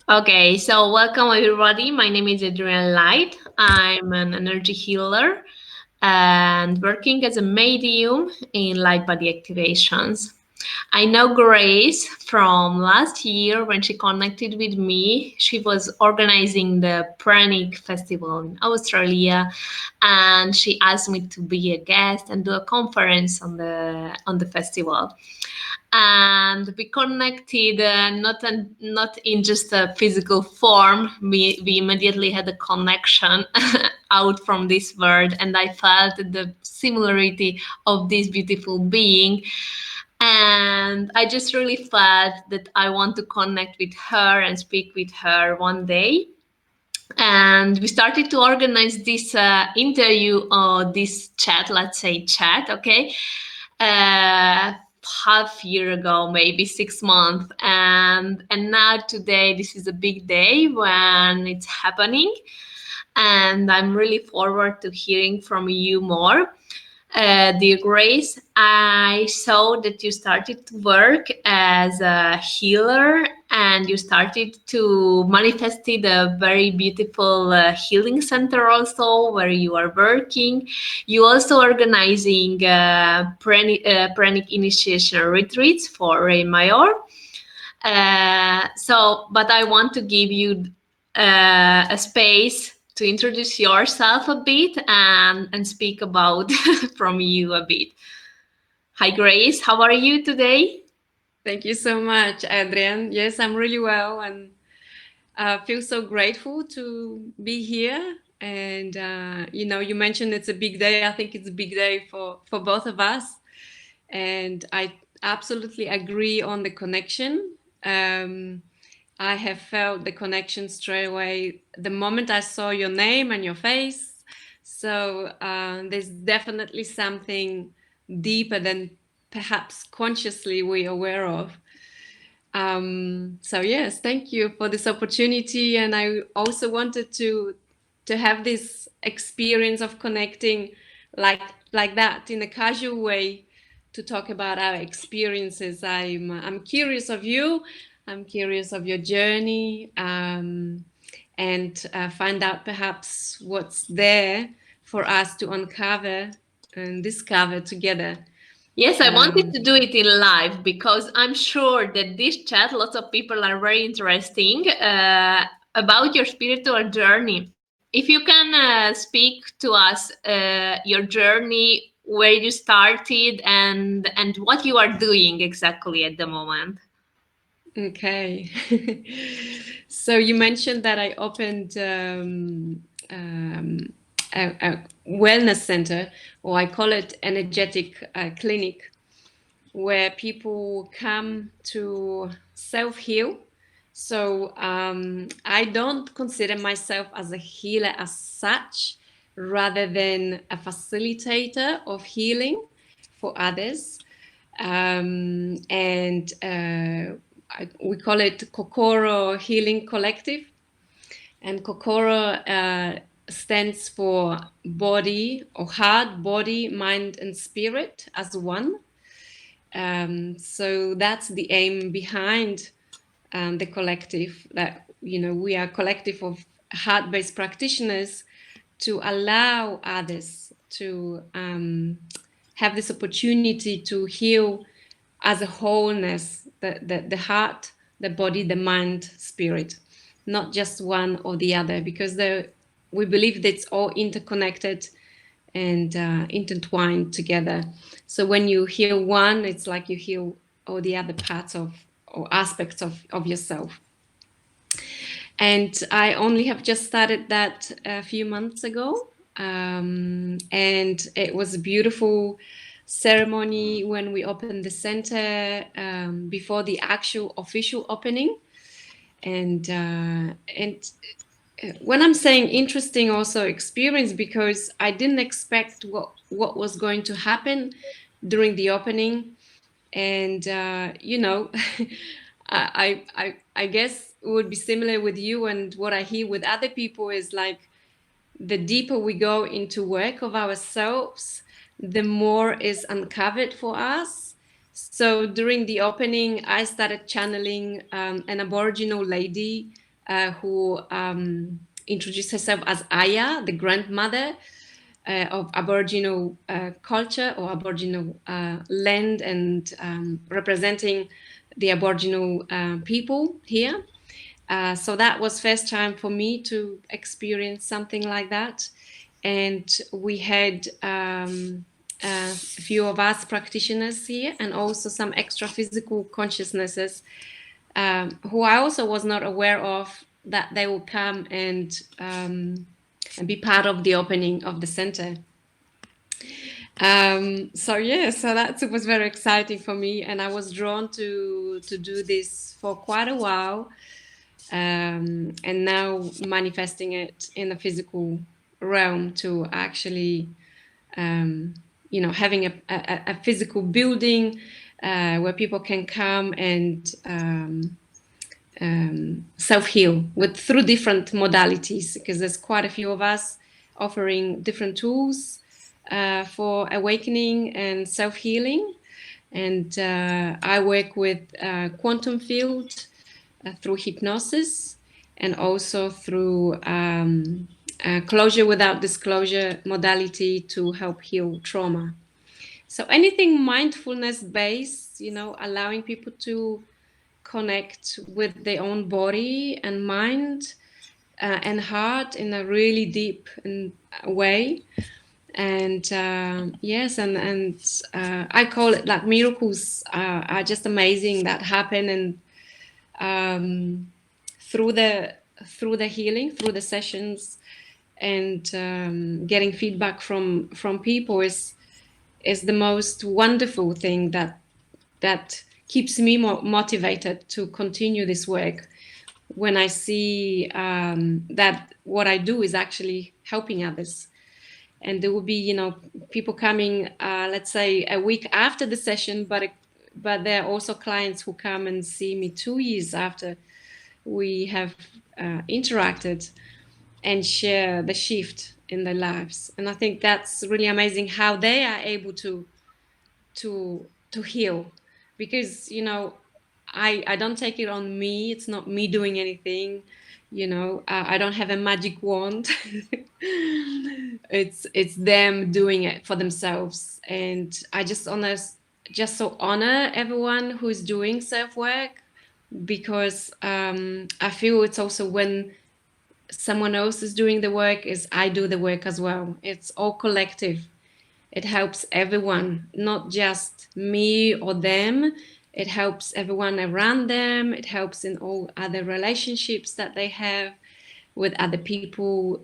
Okay, so welcome everybody. My name is Adrienn Light. I'm an energy healer and working as a medium in light body activations. I know Grace from last year when she connected with me. She was organizing the Pranic Festival in Australia, and she asked me to be a guest and do a conference on the festival. And we connected not in just a physical form. We immediately had a connection out from this world, and I felt the similarity of this beautiful being, and I just really felt that I want to connect with her and speak with her one day. And we started to organize this interview or this chat, let's say chat, okay, uh, half year ago, maybe 6 months, and now today this is a big day when it's happening, and I'm really forward to hearing from you more. Dear Grace, I saw that you started to work as a healer and you started to manifested a very beautiful healing center also where you are working. You also organizing pranic initiation retreats for Ray Mayor. But I want to give you a space to introduce yourself a bit and speak about from you a bit. Hi, Grace. How are you today? Thank you so much, Adrienne. Yes, I'm really well and feel so grateful to be here. And you mentioned it's a big day. I think it's a big day for both of us. And I absolutely agree on the connection. Um, I have felt the connection straight away the moment I saw your name and your face. So there's definitely something deeper than perhaps consciously we're aware of. So yes, thank you for this opportunity, and I also wanted to have this experience of connecting like that in a casual way to talk about our experiences. I'm curious of you. I'm curious of your journey, and find out perhaps what's there for us to uncover and discover together. Yes, I wanted Um, to do it in live because I'm sure that this chat, lots of people are very interesting about your spiritual journey. If you can speak to us your journey, where you started, and what you are doing exactly at the moment. Okay. So you mentioned that I opened a wellness center, or I call it energetic clinic, where people come to self-heal. So I don't consider myself as a healer as such, rather than a facilitator of healing for others. And we call it Kokoro Healing Collective. And Kokoro stands for body or heart, body, mind, and spirit as one. So that's the aim behind the collective. That we are a collective of heart-based practitioners to allow others to have this opportunity to heal as a wholeness, the heart, the body, the mind, spirit, not just one or the other, because we believe that it's all interconnected and intertwined together. So when you heal one, it's like you heal all the other parts of or aspects of yourself. And I only have just started that a few months ago. And it was a beautiful ceremony when we opened the center, before the actual official opening. And when I'm saying interesting, also experience, because I didn't expect what was going to happen during the opening. And I guess it would be similar with you, and what I hear with other people is like, the deeper we go into work of ourselves, the more is uncovered for us. So during the opening, I started channeling an Aboriginal lady who introduced herself as Aya, the grandmother of Aboriginal culture or Aboriginal land, and representing the Aboriginal people here. So that was first time for me to experience something like that. And we had a few of us practitioners here, and also some extra physical consciousnesses who I also was not aware of, that they will come and be part of the opening of the center. So yeah, so that was very exciting for me, and I was drawn to do this for quite a while, and now manifesting it in the physical realm to actually having a physical building where people can come and self-heal through different modalities, because there's quite a few of us offering different tools for awakening and self-healing. And I work with quantum field through hypnosis, and also through closure without disclosure modality to help heal trauma. So anything mindfulness based, allowing people to connect with their own body and mind and heart in a really deep way. And yes, and I call it like miracles are just amazing that happen, and through the healing, through the sessions, and getting feedback from people is the most wonderful thing that keeps me motivated to continue this work, when I see that what I do is actually helping others. And there will be people coming let's say a week after the session, but there are also clients who come and see me 2 years after we have interacted, and share the shift in their lives. And I think that's really amazing how they are able to heal, because I don't take it on me. It's not me doing anything. I don't have a magic wand. It's them doing it for themselves, and I just honor everyone who's doing self work, because I feel it's also when someone else is doing the work, is I do the work as well. It's all collective. It helps everyone, not just me or them. It helps everyone around them. It helps in all other relationships that they have with other people,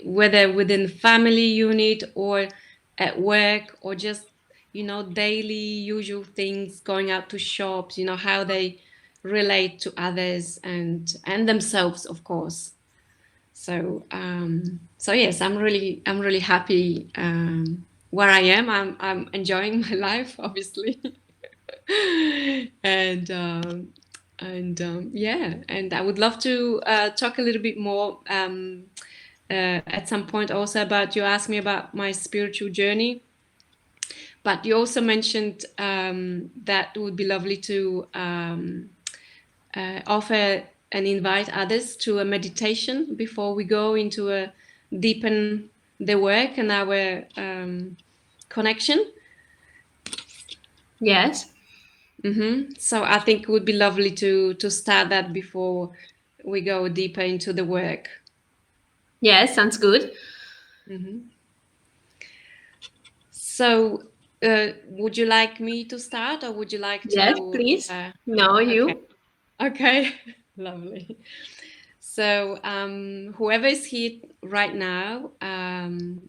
whether within family unit or at work, or just daily usual things, going out to shops, how they relate to others and themselves, of course. So yes, I'm really happy where I am. I'm enjoying my life, obviously. and yeah, and I would love to talk a little bit more at some point also about, you asked me about my spiritual journey, but you also mentioned that it would be lovely to offer and invite others to a meditation before we go into a deepen the work and our connection. Yes. So I think it would be lovely to start that before we go deeper into the work. Yes, sounds good. So would you like me to start, or would you like to? Yes, please. No, you. Okay. Lovely. So whoever is here right now,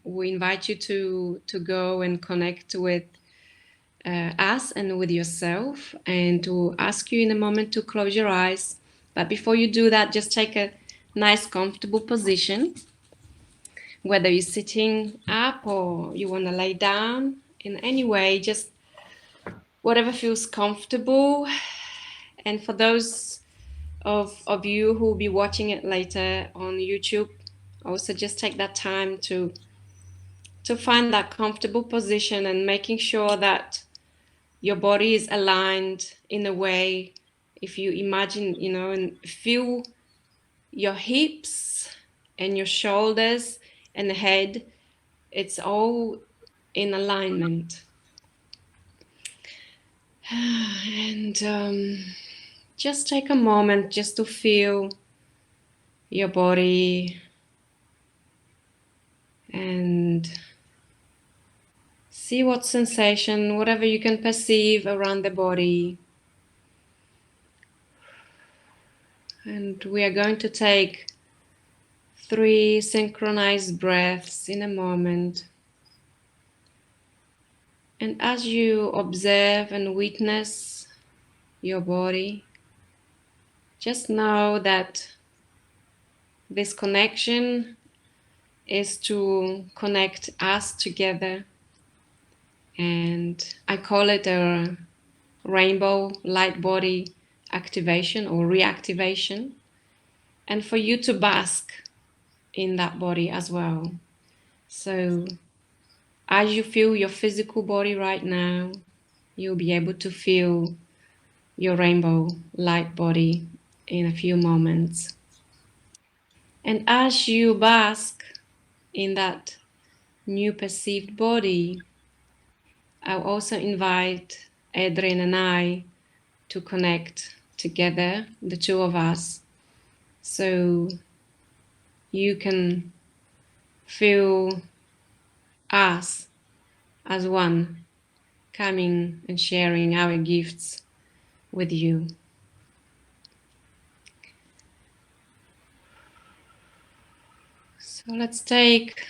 we invite you to go and connect with us and with yourself, and to ask you in a moment to close your eyes. But before you do that, just take a nice comfortable position, whether you're sitting up or you want to lay down in any way, just whatever feels comfortable. And for those of you who will be watching it later on YouTube, also just take that time to find that comfortable position, and making sure that your body is aligned in a way, if you imagine, and feel your hips and your shoulders and the head, it's all in alignment. And just take a moment just to feel your body and see what sensation, whatever you can perceive around the body. And we are going to take 3 synchronized breaths in a moment. And as you observe and witness your body, just know that this connection is to connect us together. And I call it a rainbow light body activation or reactivation. And for you to bask in that body as well. So as you feel your physical body right now, you'll be able to feel your rainbow light body in a few moments. And as you bask in that new perceived body, I'll also invite Adrienn and I to connect together, the two of us, so you can feel us as one, coming and sharing our gifts with you. So let's take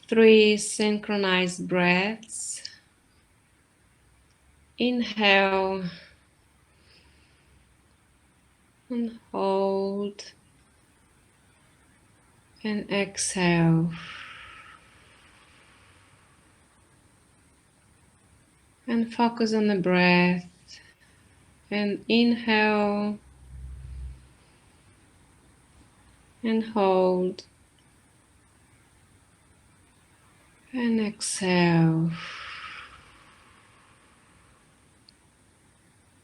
3 synchronized breaths. Inhale and hold and exhale. And focus on the breath. And inhale and hold and exhale.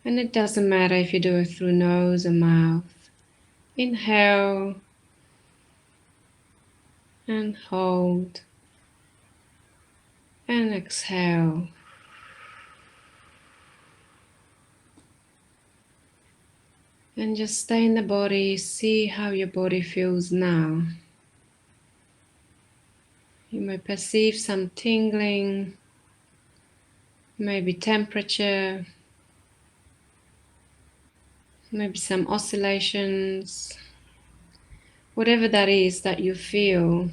And it doesn't matter if you do it through nose or mouth. Inhale and hold and exhale. And just stay in the body, see how your body feels now. You may perceive some tingling, maybe temperature, maybe some oscillations. Whatever that is that you feel,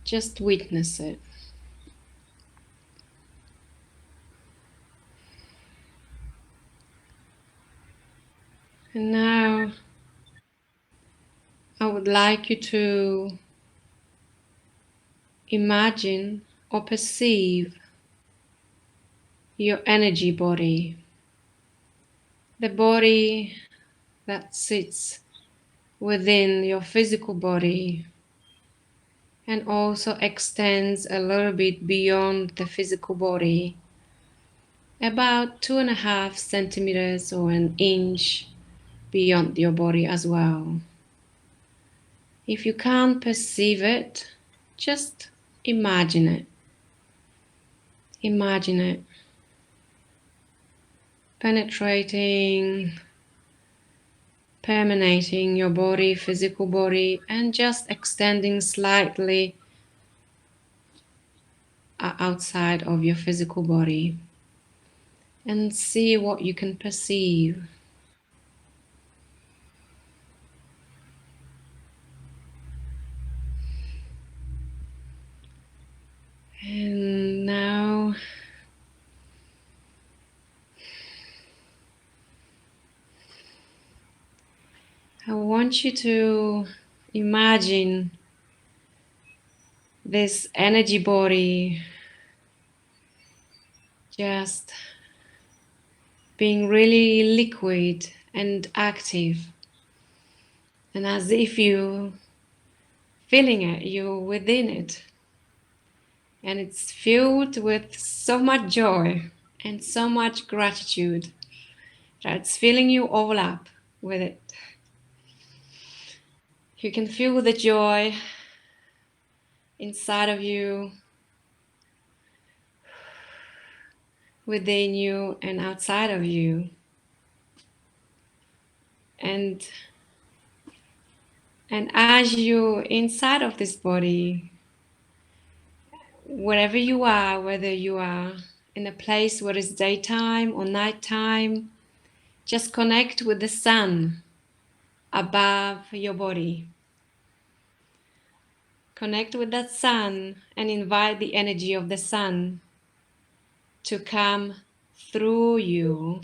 just witness it. And now I would like you to imagine or perceive your energy body, the body that sits within your physical body and also extends a little bit beyond the physical body, about 2.5 centimeters or an inch beyond your body as well. If you can't perceive it, just imagine it. Imagine it penetrating, permeating your body, physical body, and just extending slightly outside of your physical body. And see what you can perceive. And now I want you to imagine this energy body just being really liquid and active. And as if you're feeling it, you're within it. And it's filled with so much joy and so much gratitude that it's filling you all up with it. You can feel the joy inside of you, within you and outside of you. And as you inside of this body, wherever you are, whether you are in a place where it's daytime or nighttime, just connect with the sun above your body. Connect with that sun and invite the energy of the sun to come through you,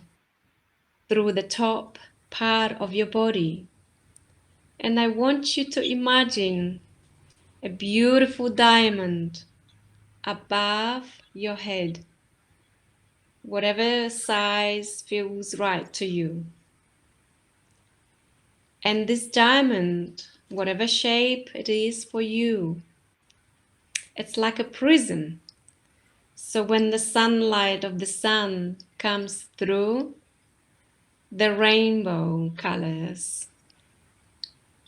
through the top part of your body. And I want you to imagine a beautiful diamond above your head, whatever size feels right to you. And this diamond, whatever shape it is for you, it's like a prism. So when the sunlight of the sun comes through, the rainbow colors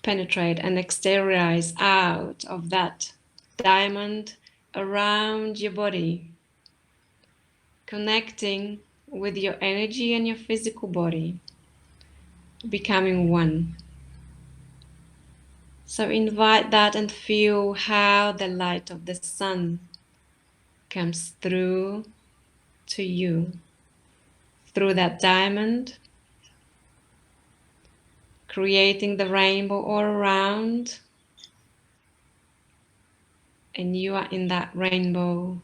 penetrate and exteriorize out of that diamond around your body, connecting with your energy and your physical body, becoming one. So invite that and feel how the light of the sun comes through to you, through that diamond, creating the rainbow all around, and you are in that rainbow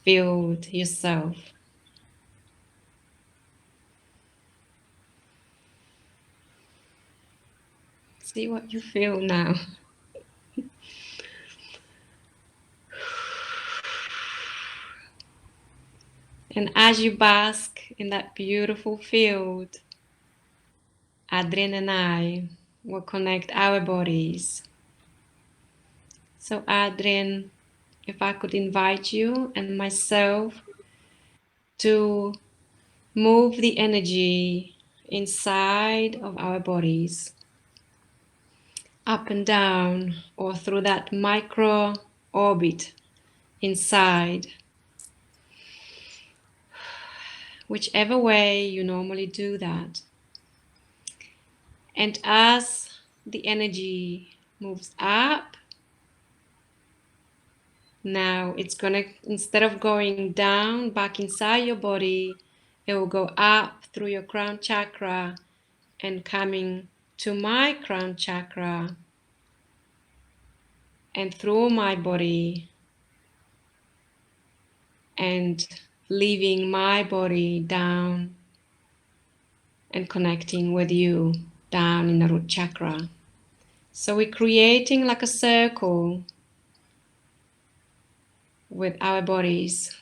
field yourself. See what you feel now. And as you bask in that beautiful field, Adrienn and I will connect our bodies. So Adrienn, if I could invite you and myself to move the energy inside of our bodies, up and down, or through that micro orbit inside, whichever way you normally do that. And as the energy moves up, now it's gonna, instead of going down back inside your body, it will go up through your crown chakra and coming to my crown chakra and through my body and leaving my body down and connecting with you down in the root chakra. So we're creating like a circle with our bodies,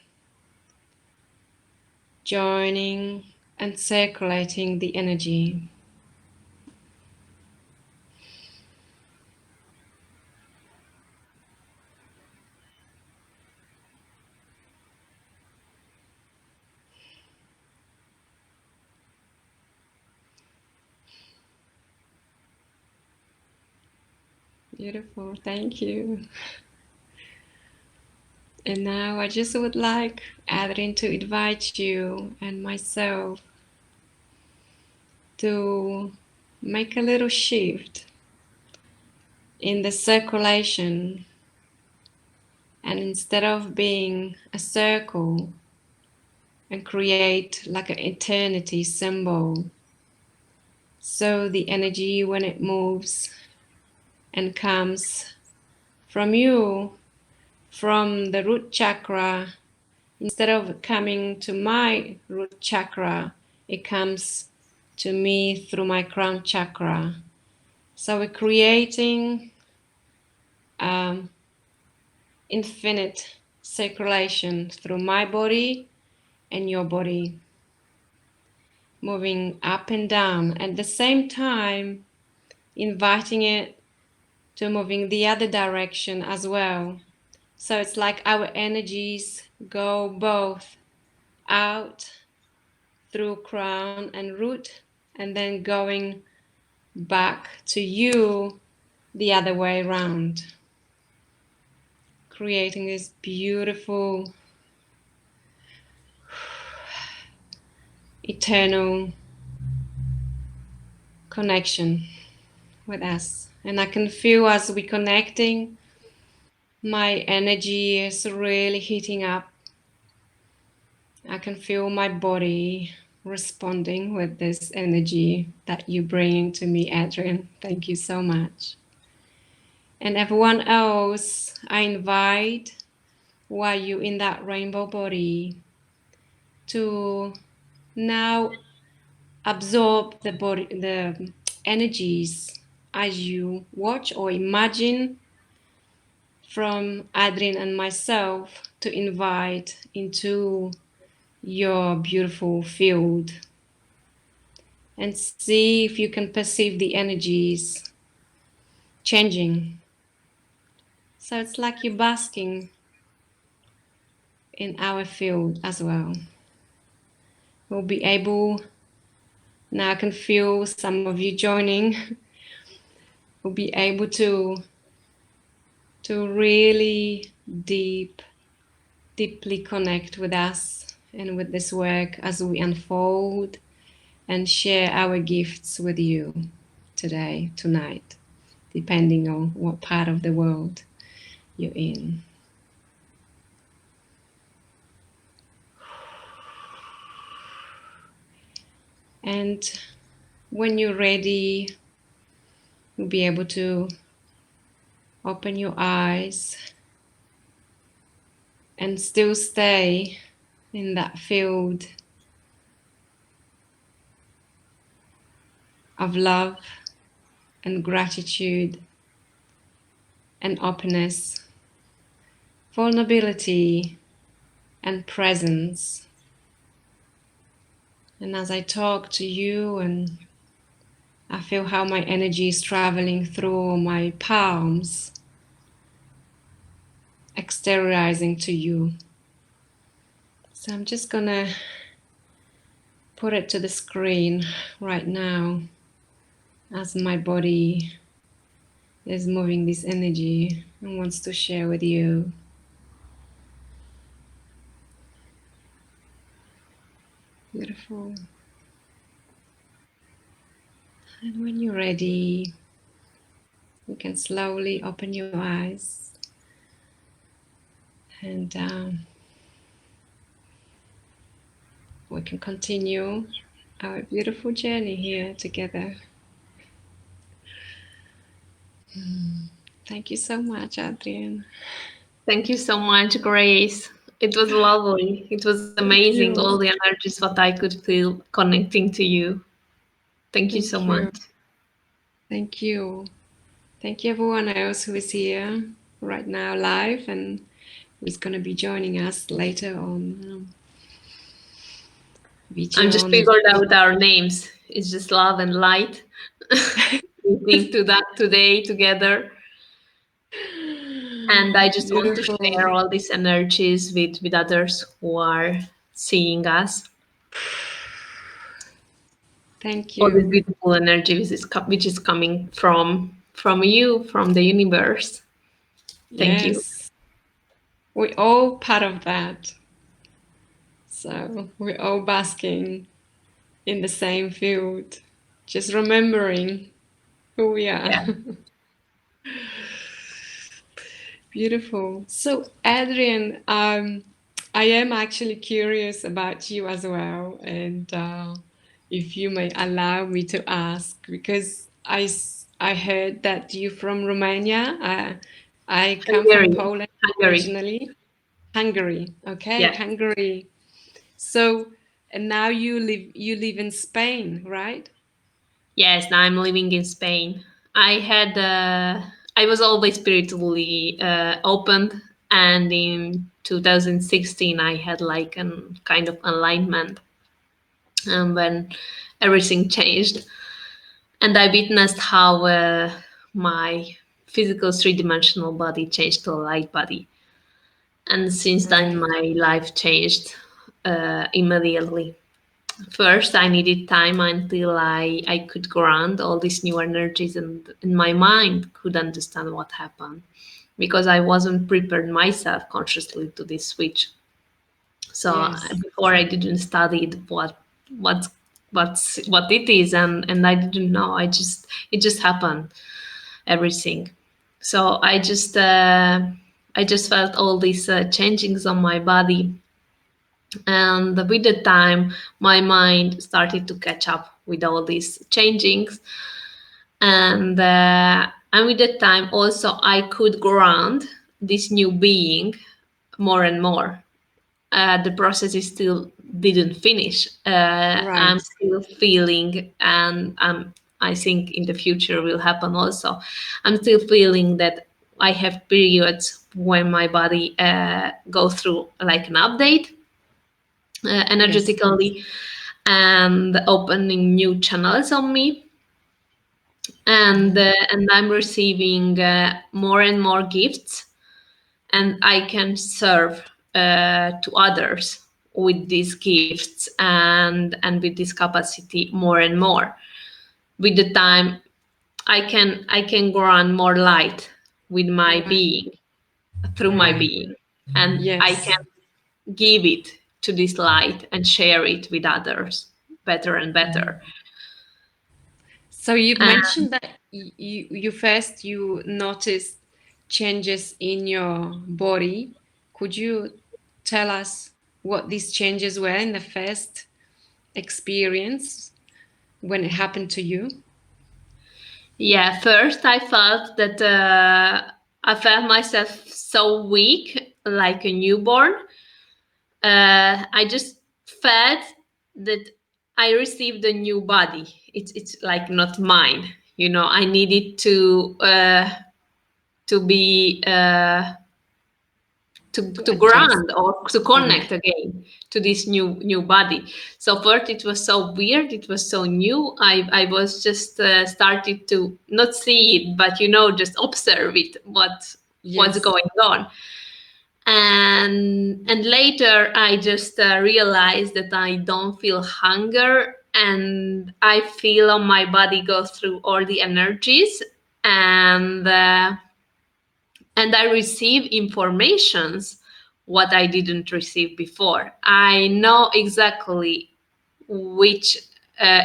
joining and circulating the energy. Beautiful, thank you. And now I just would like, Adrienn, to invite you and myself to make a little shift in the circulation. And instead of being a circle and create like an eternity symbol, so the energy when it moves and comes from you, from the root chakra, instead of coming to my root chakra, it comes to me through my crown chakra. So we're creating infinite circulation through my body and your body, moving up and down. At the same time, inviting it to moving the other direction as well. So it's like our energies go both out through crown and root, and then going back to you the other way around, creating this beautiful, eternal connection with us. And I can feel as we're connecting, my energy is really heating up. I can feel my body responding with this energy that you're bringing to me, Adrienn. Thank you so much. And everyone else, I invite, while you're in that rainbow body, to now absorb the body, the energies as you watch or imagine from Adrienn and myself to invite into your beautiful field, and see if you can perceive the energies changing. So it's like you're basking in our field as well. We'll be able, now I can feel some of you joining, we'll be able to really deeply connect with us and with this work as we unfold and share our gifts with you today, tonight, depending on what part of the world you're in. And when you're ready, you'll be able to open your eyes and still stay in that field of love and gratitude and openness, vulnerability and presence. And as I talk to you, and I feel how my energy is traveling through my palms, exteriorizing to you. So I'm just gonna put it to the screen right now as my body is moving this energy and wants to share with you. Beautiful. And when you're ready, you can slowly open your eyes and we can continue our beautiful journey here together. Thank you so much, Adrienn. Thank you so much, Grace. It was lovely. It was amazing, all the energies that I could feel connecting to you. Thank you so Thank you. much. Thank you. Thank you, everyone else who is here right now live and who's going to be joining us later on. I just figured out our names. It's just love and light. We think to that today together. And I just want to share all these energies with others who are seeing us. Thank All this you. beautiful energy which is coming from you, from the universe. Thank you. Yes. We're all part of that. So we're all basking in the same field, just remembering who we are. Yeah. Beautiful. So, Adrienn, I am actually curious about you as well, and if you may allow me to ask, because I heard that you're from Romania. I come from Hungary. Poland Hungary. originally. Hungary. Okay, Yeah. Hungary. So, and now you live in Spain, right? Yes, now I'm living in Spain. I was always spiritually opened, and in 2016 I had like a kind of enlightenment, when everything changed, and I witnessed how my physical three-dimensional body changed to a light body, and since then Right. my life changed immediately. First, I needed time until I could ground all these new energies, and my mind could understand what happened, because I wasn't prepared myself consciously to this switch. So Yes. before, I didn't study what what it is, and I didn't know. It just happened, everything. So I just felt all these changings on my body, and with the time, my mind started to catch up with all these changings, and with the time also I could ground this new being more and more. The process is still didn't finish. I'm Right. still feeling, and I think in the future will happen also. I'm still feeling that I have periods when my body go through like an update, Yes. energetically, and opening new channels on me, and I'm receiving more and more gifts, and I can serve to others with these gifts, and with this capacity more and more. With the time, I can grant more light with my Right. being, through my Right. being, and I Yes. can give it to this light and share it with others better and better. So you And mentioned that you first you noticed changes in your body. Could you tell us what these changes were in the first experience when it happened to you? yeah, first I felt myself so weak, like a newborn. I just felt that I received a new body. It's like not mine. I needed to be To to adjust. ground or to Right. connect again to this new body. So first, it was so weird. It was so new. I was just started to not see it, but just observe it. What's Yes. going on? And later, I just realized that I don't feel hunger, and I feel on my body go through all the energies, and I receive informations what I didn't receive before. I know exactly which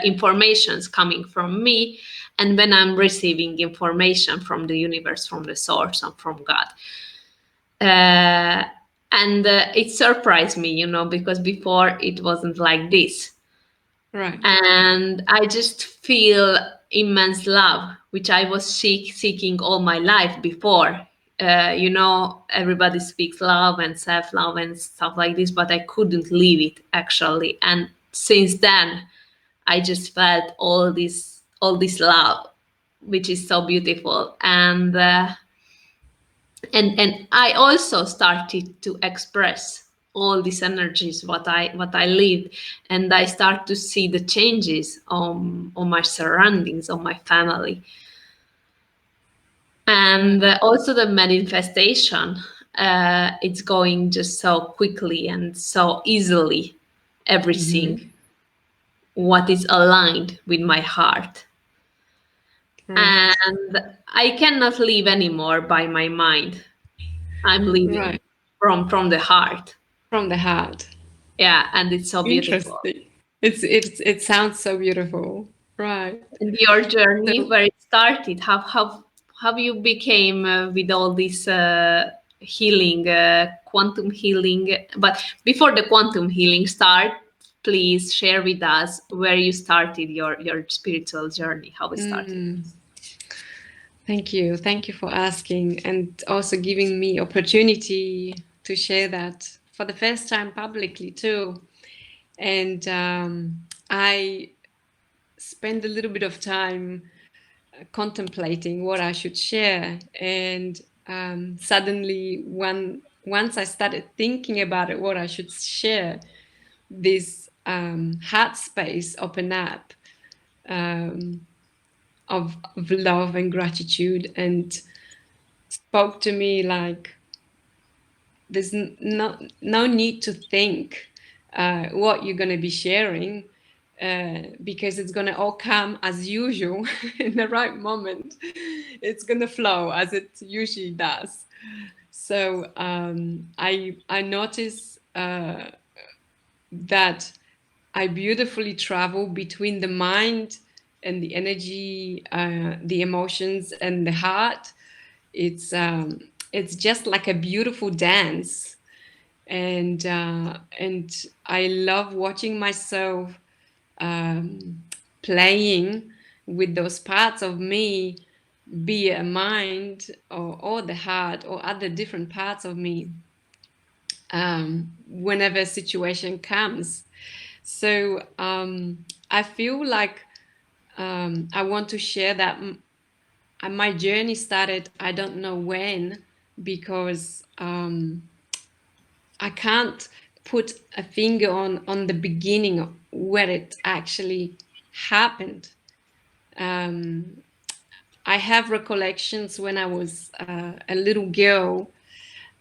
informations coming from me, and when I'm receiving information from the universe, from the source, and from God. Uh, and it surprised me, because before it wasn't like this. Right. And I just feel immense love, which I was seeking all my life before. Everybody speaks love and self-love and stuff like this, but I couldn't leave it, actually. And since then, I just felt all this love, which is so beautiful. And I also started to express all these energies what I lived, and I start to see the changes on my surroundings, on my family, and also the manifestation. It's going just so quickly and so easily, everything Hmm. what is aligned with my heart, Right. and I cannot live anymore by my mind. I'm living Right. from the heart. From the heart. Yeah, and it's so beautiful. Interesting. It sounds so beautiful. Right. And your journey, So where it started, how you became with all this healing, quantum healing. But before the quantum healing start, please share with us where you started your spiritual journey, how it started. mm, thank you. Thank you for asking and also giving me opportunity to share that for the first time publicly too. And I spend a little bit of time contemplating what I should share. And suddenly, once I started thinking about it, what I should share, this heart space open up, um, of love and gratitude, and spoke to me like there's no need to think what you're going to be sharing. because it's going to all come as usual in the right moment. It's going to flow as it usually does. So I notice that I beautifully travel between the mind and the energy, the emotions and the heart. It's just like a beautiful dance, and I love watching myself playing with those parts of me, be it a mind or the heart or other different parts of me, whenever a situation comes. So I feel like I want to share that my journey started, I don't know when, because I can't put a finger on the beginning of where it actually happened. I have recollections when I was a little girl,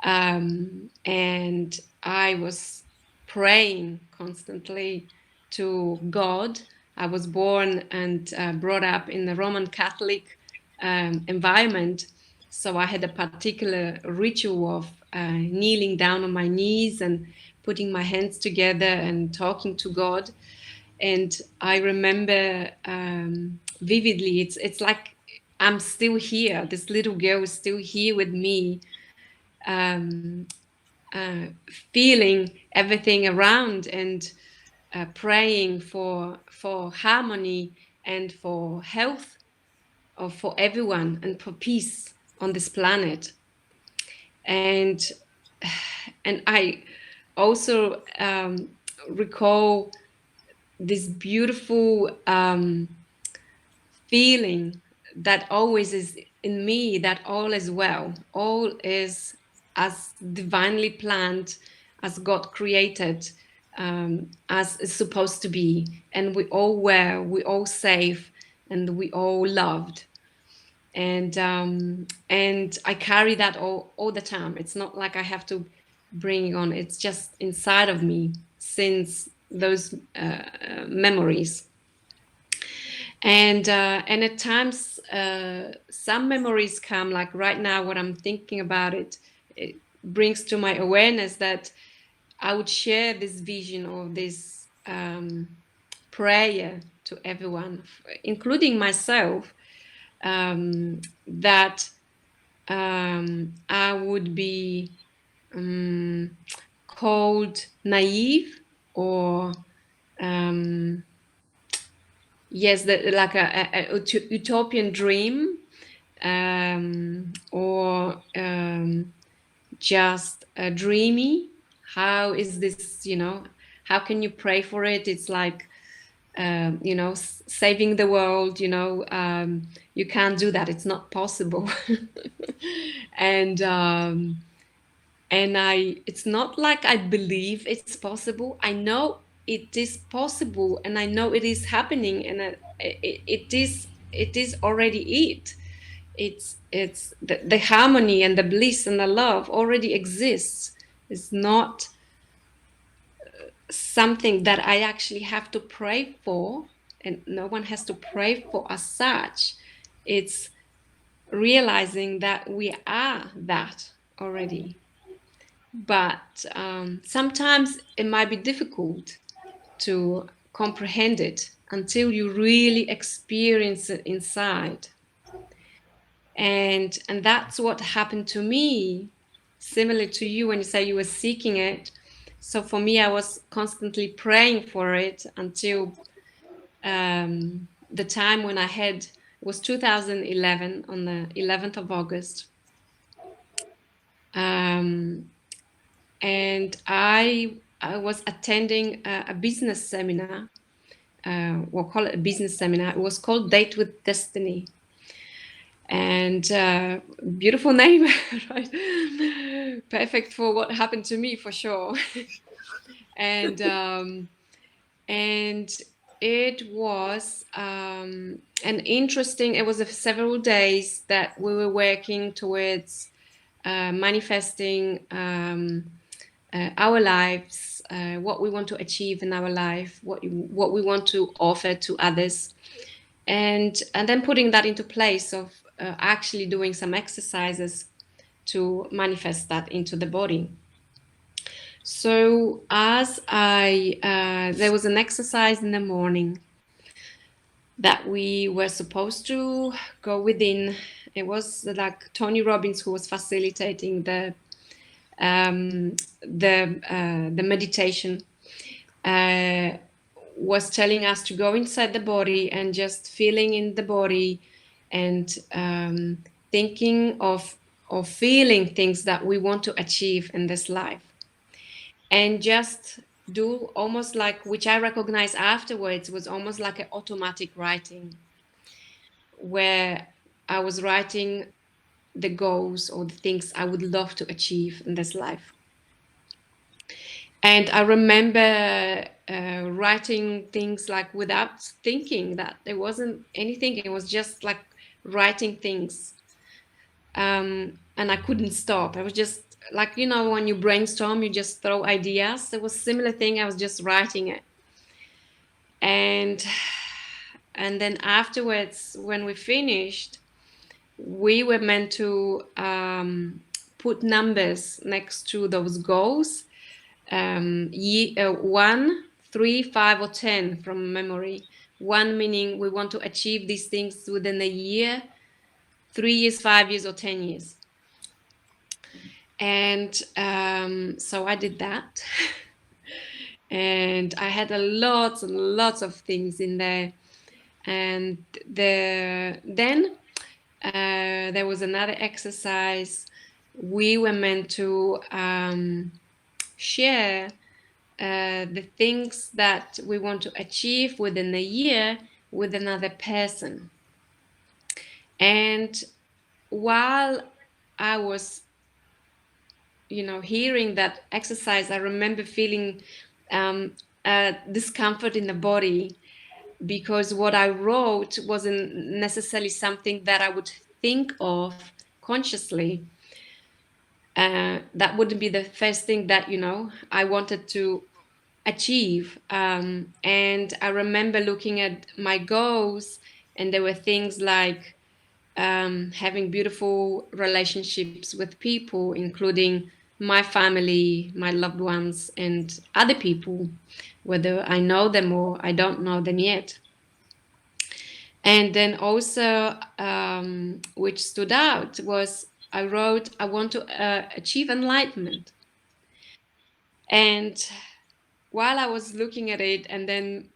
and I was praying constantly to God. I was born and brought up in the Roman Catholic environment, so I had a particular ritual of kneeling down on my knees and putting my hands together and talking to God. And I remember vividly, it's like I'm still here. This little girl is still here with me, um, feeling everything around and praying for harmony and for health, or for everyone, and for peace on this planet. And I also recall this beautiful feeling that always is in me, that all is well, all is as divinely planned, as God created, as it's supposed to be, and we all were, we all safe, and we all loved. And I carry that all the time. It's not like I have to bring it on, it's just inside of me since those memories. And at times some memories come, like right now what I'm thinking about, it brings to my awareness that I would share this vision or this prayer to everyone, including myself, that I would be called naive, or yes, like a utopian dream, or just dreamy. How is this, how can you pray for it? It's like, saving the world, you can't do that, it's not possible. and it's not like I believe it's possible. I know it is possible, and I know it is happening, and it is already it's the harmony and the bliss and the love already exists. It's not something that I actually have to pray for, and no one has to pray for as such. It's realizing that we are that already. But sometimes it might be difficult to comprehend it until you really experience it inside. And that's what happened to me, similar to you when you say you were seeking it. So for me, I was constantly praying for it until the time when I had, it was 2011, on the 11th of August. And I was attending a business seminar. We'll call it a business seminar. It was called Date with Destiny. And beautiful name, right? Perfect for what happened to me, for sure. and it was an interesting, it was several days that we were working towards manifesting our lives what we want to achieve in our life, what we want to offer to others, and then putting that into place of actually doing some exercises to manifest that into the body. So as there was an exercise in the morning that we were supposed to go within. It was like Tony Robbins who was facilitating the meditation, uh, was telling us to go inside the body and just feeling in the body, and thinking of feeling things that we want to achieve in this life, and just do almost like, which I recognize afterwards was almost like an automatic writing, where I was writing the goals or the things I would love to achieve in this life. And I remember writing things like without thinking, that there wasn't anything. It was just like writing things. And I couldn't stop. I was just like, when you brainstorm, you just throw ideas. It was a similar thing. I was just writing it. And then afterwards, when we finished, we were meant to put numbers next to those goals. 1, 3, 5, or 10 from memory. 1 meaning we want to achieve these things within a year, 3 years, 5 years, or 10 years. And so I did that. And I had lots and lots of things in there. And then there was another exercise. We were meant to share the things that we want to achieve within a year with another person. And while I was, hearing that exercise, I remember feeling discomfort in the body, because what I wrote wasn't necessarily something that I would think of consciously. That wouldn't be the first thing that, I wanted to achieve. And I remember looking at my goals, and there were things like having beautiful relationships with people, including my family, my loved ones, and other people, whether I know them or I don't know them yet. And then also, which stood out was, I wrote, I want to achieve enlightenment. And while I was looking at it and then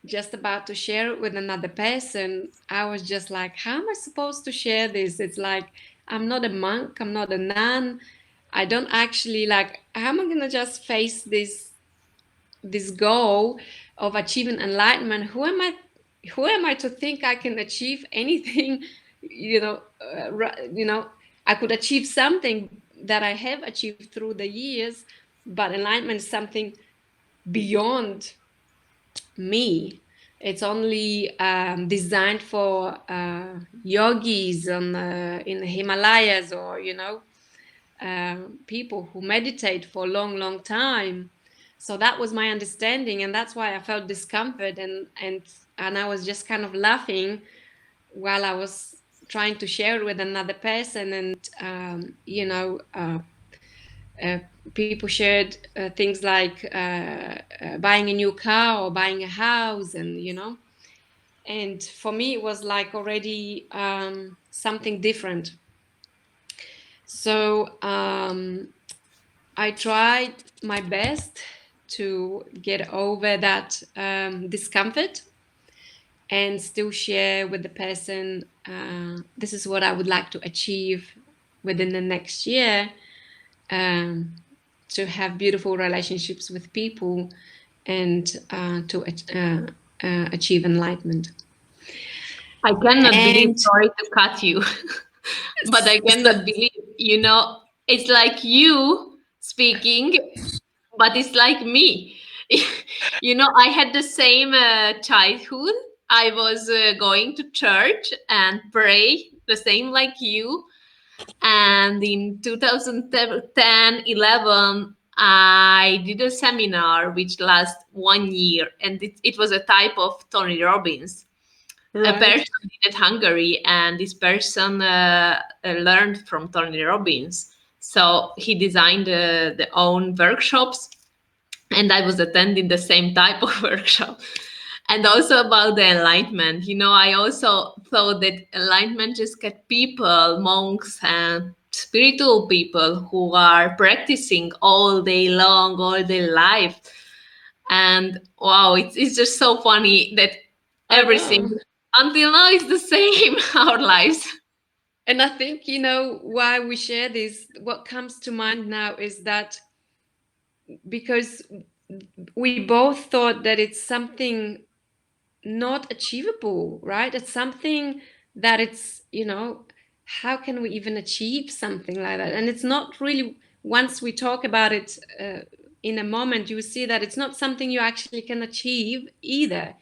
just about to share it with another person, I was just like, how am I supposed to share this? It's like, I'm not a monk, I'm not a nun. I don't actually, like, how am I going to just face this goal of achieving enlightenment? Who am I to think I can achieve anything? I could achieve something that I have achieved through the years, but enlightenment is something beyond me. It's only designed for yogis in the Himalayas, or people who meditate for a long, long time. So that was my understanding, and that's why I felt discomfort, and I was just kind of laughing while I was trying to share it with another person. And people shared things like buying a new car or buying a house, and for me it was like already something different. So I tried my best to get over that discomfort and still share with the person, this is what I would like to achieve within the next year, to have beautiful relationships with people, and to achieve enlightenment. I cannot believe, And sorry to cut you, but I cannot believe, it's like you speaking, but it's like me. I had the same childhood. I was going to church and pray the same like you. And in 2010, 11, I did a seminar which lasted 1 year, and it was a type of Tony Robbins. A Right. person did it Hungary, and this person learned from Tony Robbins. So he designed the own workshops, and I was attending the same type of workshop. And also about the enlightenment, I also thought that enlightenment just get people, monks and spiritual people who are practicing all day long, all their life. And wow, it's just so funny that I everything know. until now is the same, our lives. And I think, why we share this, what comes to mind now is that because we both thought that it's something not achievable, right? It's something that how can we even achieve something like that? And it's not really, once we talk about it in a moment, you see that it's not something you actually can achieve either.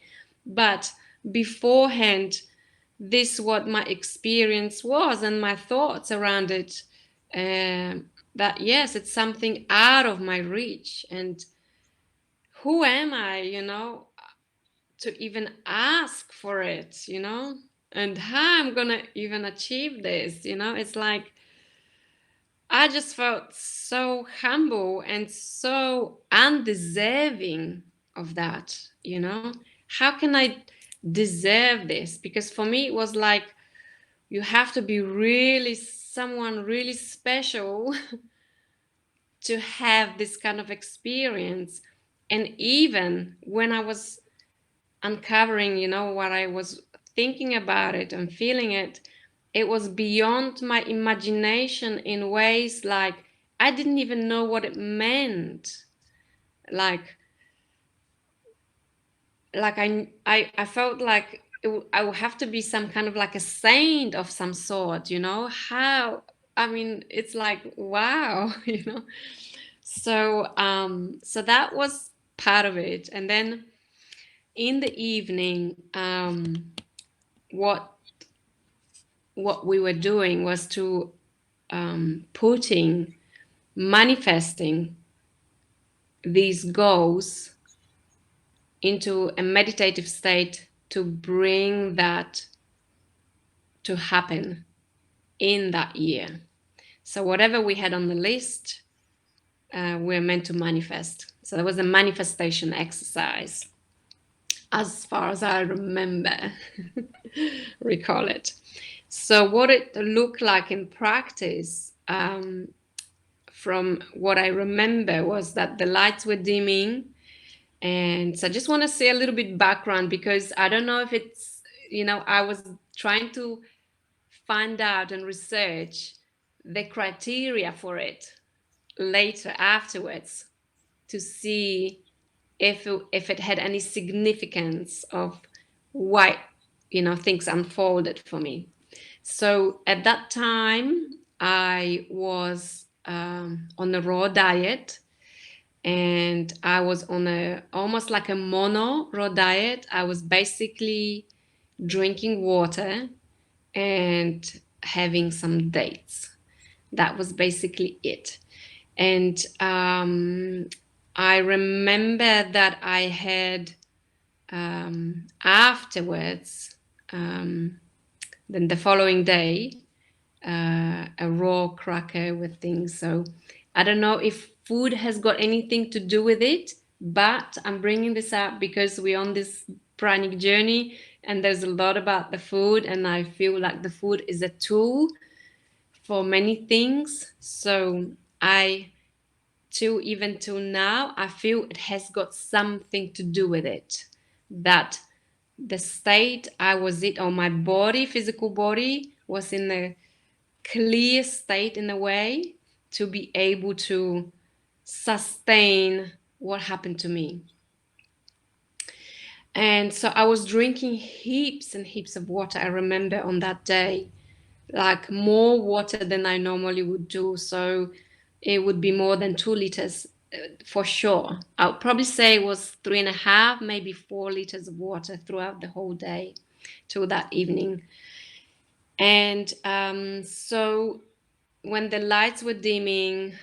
But beforehand, this what my experience was and my thoughts around it. That yes, it's something out of my reach. And who am I, to even ask for it, and how I'm gonna even achieve this, it's like I just felt so humble and so undeserving of that, how can I deserve this? Because for me it was like you have to be really someone really special to have this kind of experience. And even when I was uncovering, what I was thinking about it and feeling it, it was beyond my imagination in ways like I didn't even know what it meant. Like, I felt like I would have to be some kind of like a saint of some sort, how, I mean, it's like, wow, so that was part of it. And then in the evening, what we were doing was to manifesting these goals into a meditative state to bring that to happen in that year. So whatever we had on the list, we're meant to manifest. So there was a manifestation exercise, as far as I remember, recall it. So what it looked like in practice, from what I remember, was that the lights were dimming. And so I just want to say a little bit background, because I don't know if it's, I was trying to find out and research the criteria for it later afterwards to see if it had any significance of why things unfolded for me. So at that time I was on a raw diet, and I was on a almost like a mono raw diet. I was basically drinking water and having some dates. That was basically it. And I remember that I had afterwards, then the following day, a raw cracker with things. So I don't know if food has got anything to do with it, but I'm bringing this up because we're on this pranic journey and there's a lot about the food, and I feel like the food is a tool for many things. So even till now, I feel it has got something to do with it. That the state I was in, or my body, physical body, was in a clear state in a way to be able to sustain what happened to me. And so I was drinking heaps and heaps of water. I remember on that day, like more water than I normally would do. So it would be more than 2 liters for sure. I would probably say it was 3.5, maybe 4 liters of water throughout the whole day till that evening. And so when the lights were dimming,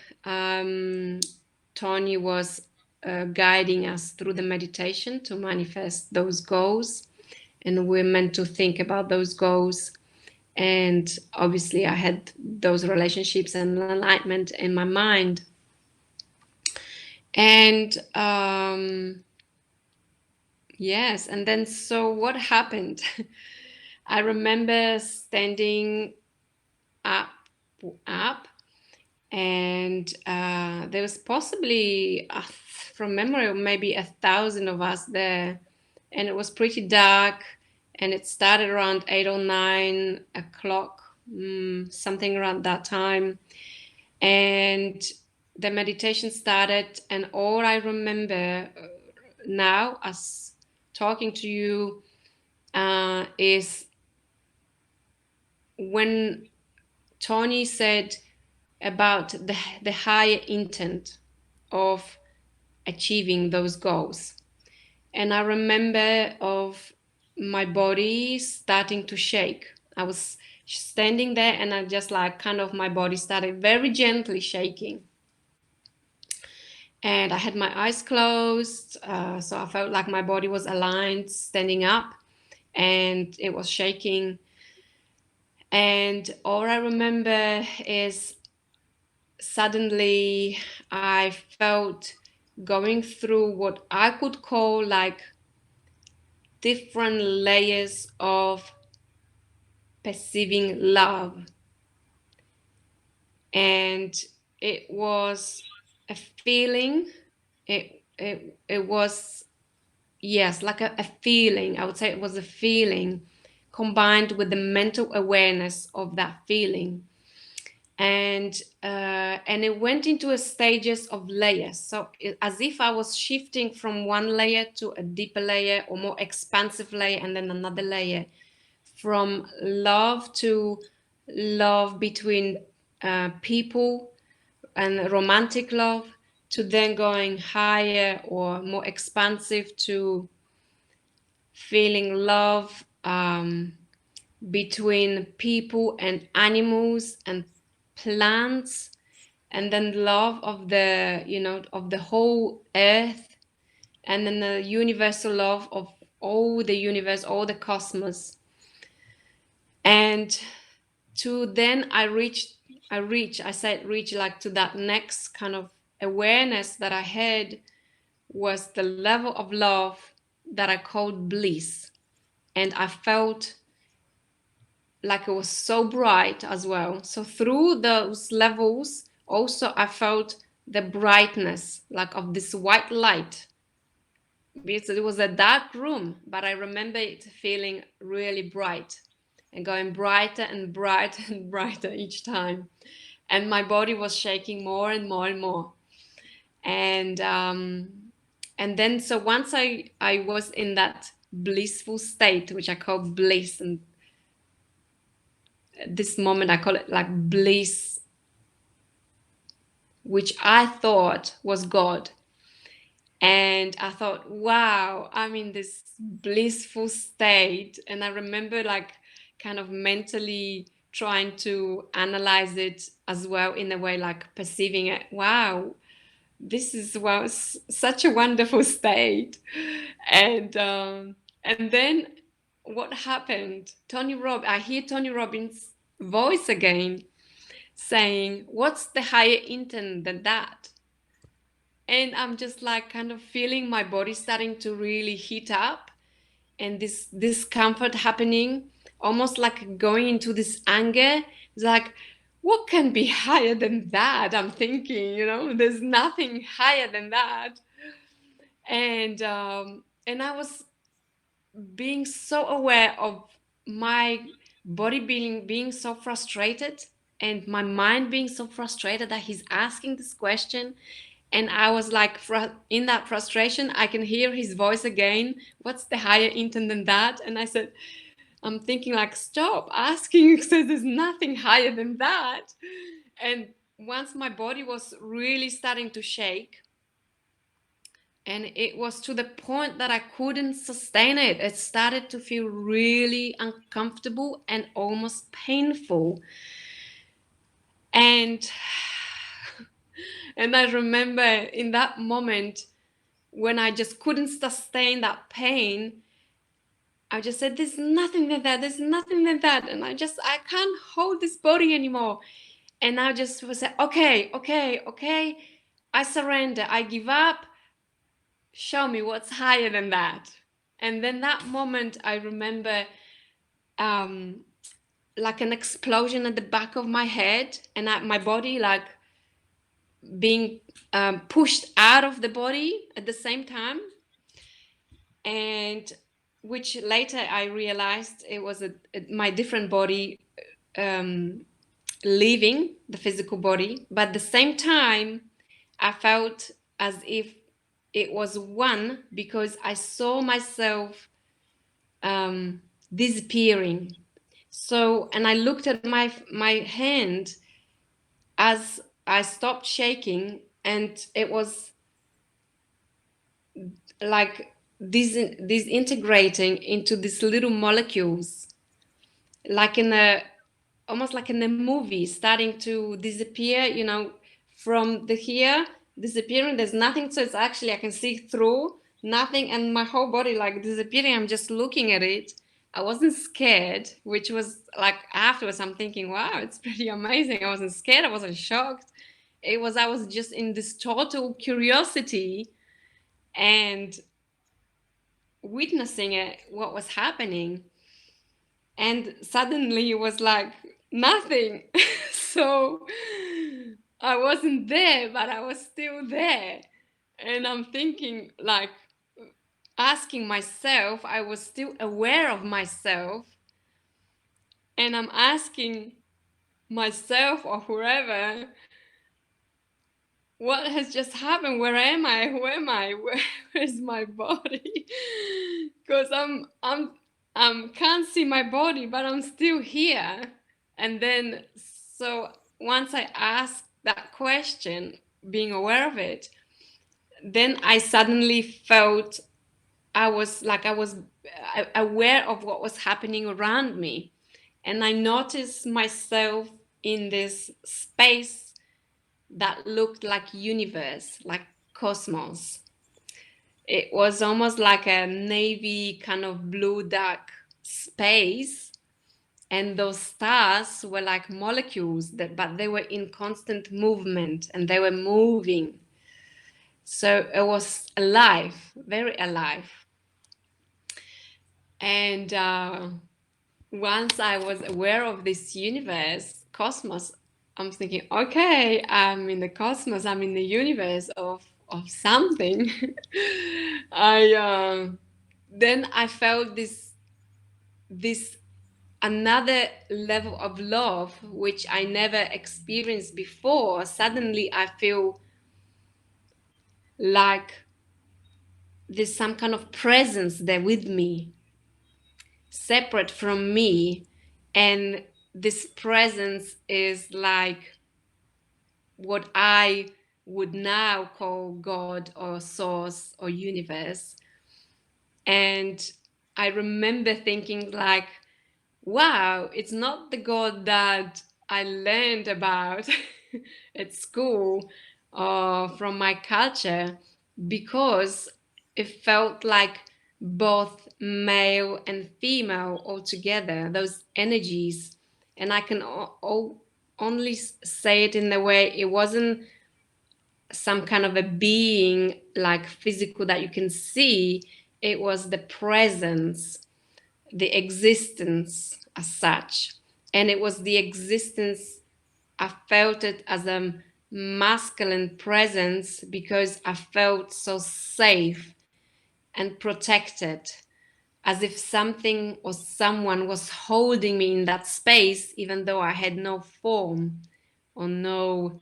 Tony was guiding us through the meditation to manifest those goals, and we're meant to think about those goals. And obviously I had those relationships and enlightenment in my mind. And yes, and then so what happened? I remember standing up, up, and there was possibly, from memory, maybe 1,000 of us there, and it was pretty dark, and it started around 8 or 9 o'clock, something around that time, and the meditation started, and all I remember now as talking to you is when Tony said about the higher intent of achieving those goals. And I remember of my body starting to shake. I was standing there and I just like kind of my body started very gently shaking. And I had my eyes closed, so I felt like my body was aligned, standing up, and it was shaking. And all I remember is suddenly I felt going through what I could call like different layers of perceiving love. And it was a feeling, it was, yes, like a feeling. I would say it was a feeling combined with the mental awareness of that feeling. And it went into a stages of layers, so as if I was shifting from one layer to a deeper layer or more expansive layer, and then another layer, from love to love between people and romantic love, to then going higher or more expansive to feeling love between people and animals and plants, and then love of the, you know, of the whole earth, and then the universal love of all the universe, all the cosmos. And to then I said reach, like to that next kind of awareness that I had, was the level of love that I called bliss. And I felt like it was so bright as well. So through those levels, also I felt the brightness, like of this white light. Because it was a dark room, but I remember it feeling really bright and going brighter and brighter and brighter each time. And my body was shaking more and more and more. And then so once I was in that blissful state, which I call bliss, and this moment I call it like bliss, which I thought was God. And I thought, wow, I'm in this blissful state. And I remember like kind of mentally trying to analyze it as well, in a way like perceiving it. Wow, this is, wow, such a wonderful state. And then what happened? I hear Tony Robbins' voice again saying, what's the higher intent than that? And I'm just like kind of feeling my body starting to really heat up, and this discomfort happening, almost like going into this anger. It's like, what can be higher than that? I'm thinking, you know, there's nothing higher than that. And I was being so aware of my body being so frustrated, and my mind being so frustrated that he's asking this question. And I was like, in that frustration, I can hear his voice again. What's the higher intent than that? And I said, I'm thinking like, stop asking, because there's nothing higher than that. And once my body was really starting to shake, and it was to the point that I couldn't sustain it. It started to feel really uncomfortable and almost painful. And And I remember in that moment when I just couldn't sustain that pain, I just said, there's nothing like that, there's nothing like that. And I can't hold this body anymore. And I just was like, okay, I surrender, I give up, show me what's higher than that. And then that moment, I remember like an explosion at the back of my head, and my body like being pushed out of the body at the same time. And which later I realized it was my different body leaving the physical body, but at the same time I felt as if it was one, because I saw myself disappearing. So, and I looked at my hand as I stopped shaking, and it was like these integrating into these little molecules, like in a almost like in a movie, starting to disappear, you know, from the here disappearing. There's nothing, so it's actually I can see through nothing, and my whole body like disappearing. I'm just looking at it. I wasn't scared, which was like afterwards I'm thinking, wow, it's pretty amazing. I wasn't scared, I wasn't shocked. I was just in this total curiosity and witnessing it, what was happening. And suddenly it was like nothing. So I wasn't there, but I was still there. And I'm thinking, like, asking myself, I was still aware of myself. And I'm asking myself or whoever, what has just happened? Where am I? Who am I? Where's my body? Because I'm can't see my body, but I'm still here. And then so once I asked that question, being aware of it, then I suddenly felt I was aware of what was happening around me. And I noticed myself in this space that looked like universe, like cosmos. It was almost like a navy kind of blue dark space, and those stars were like molecules but they were in constant movement and they were moving. So it was alive, very alive. And once I was aware of this universe, cosmos, I'm thinking, okay, I'm in the cosmos, I'm in the universe of something. I then I felt this another level of love which I never experienced before. Suddenly I feel like there's some kind of presence there with me, separate from me, and this presence is like what I would now call God or source or universe. And I remember thinking like, wow, it's not the God that I learned about at school or from my culture, because it felt like both male and female all together, those energies. And I can only say it in the way it wasn't some kind of a being like physical that you can see. It was the presence, the existence as such. And it was the existence, I felt it as a masculine presence because I felt so safe and protected, as if something or someone was holding me in that space, even though I had no form or no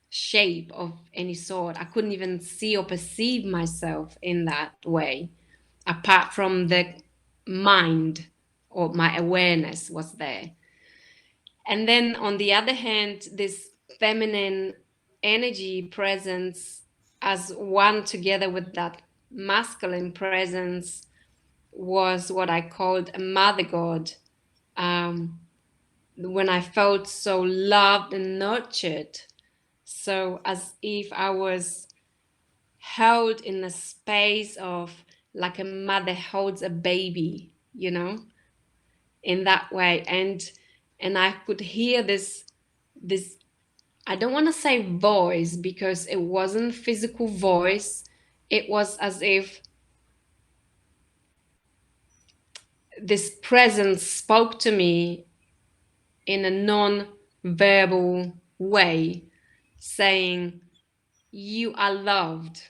shape of any sort. I couldn't even see or perceive myself in that way, apart from the mind or my awareness was there. And then on the other hand, this feminine energy presence as one together with that masculine presence was what I called a mother god. When I felt so loved and nurtured, So as if I was held in a space of like a mother holds a baby, you know, in that way. And I could hear this, I don't want to say voice, because it wasn't physical voice. It was as if this presence spoke to me in a non-verbal way, saying, you are loved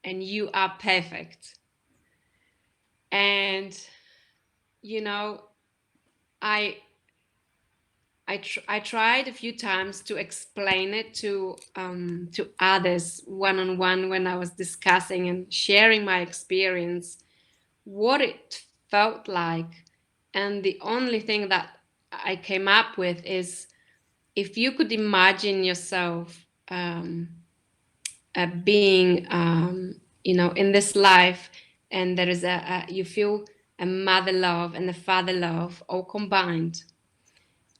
and you are perfect. And you know, I I tried a few times to explain it to others one on one when I was discussing and sharing my experience, what it felt like, and the only thing that I came up with is, if you could imagine yourself being, you know, in this life, and there is you feel a mother love and a father love all combined,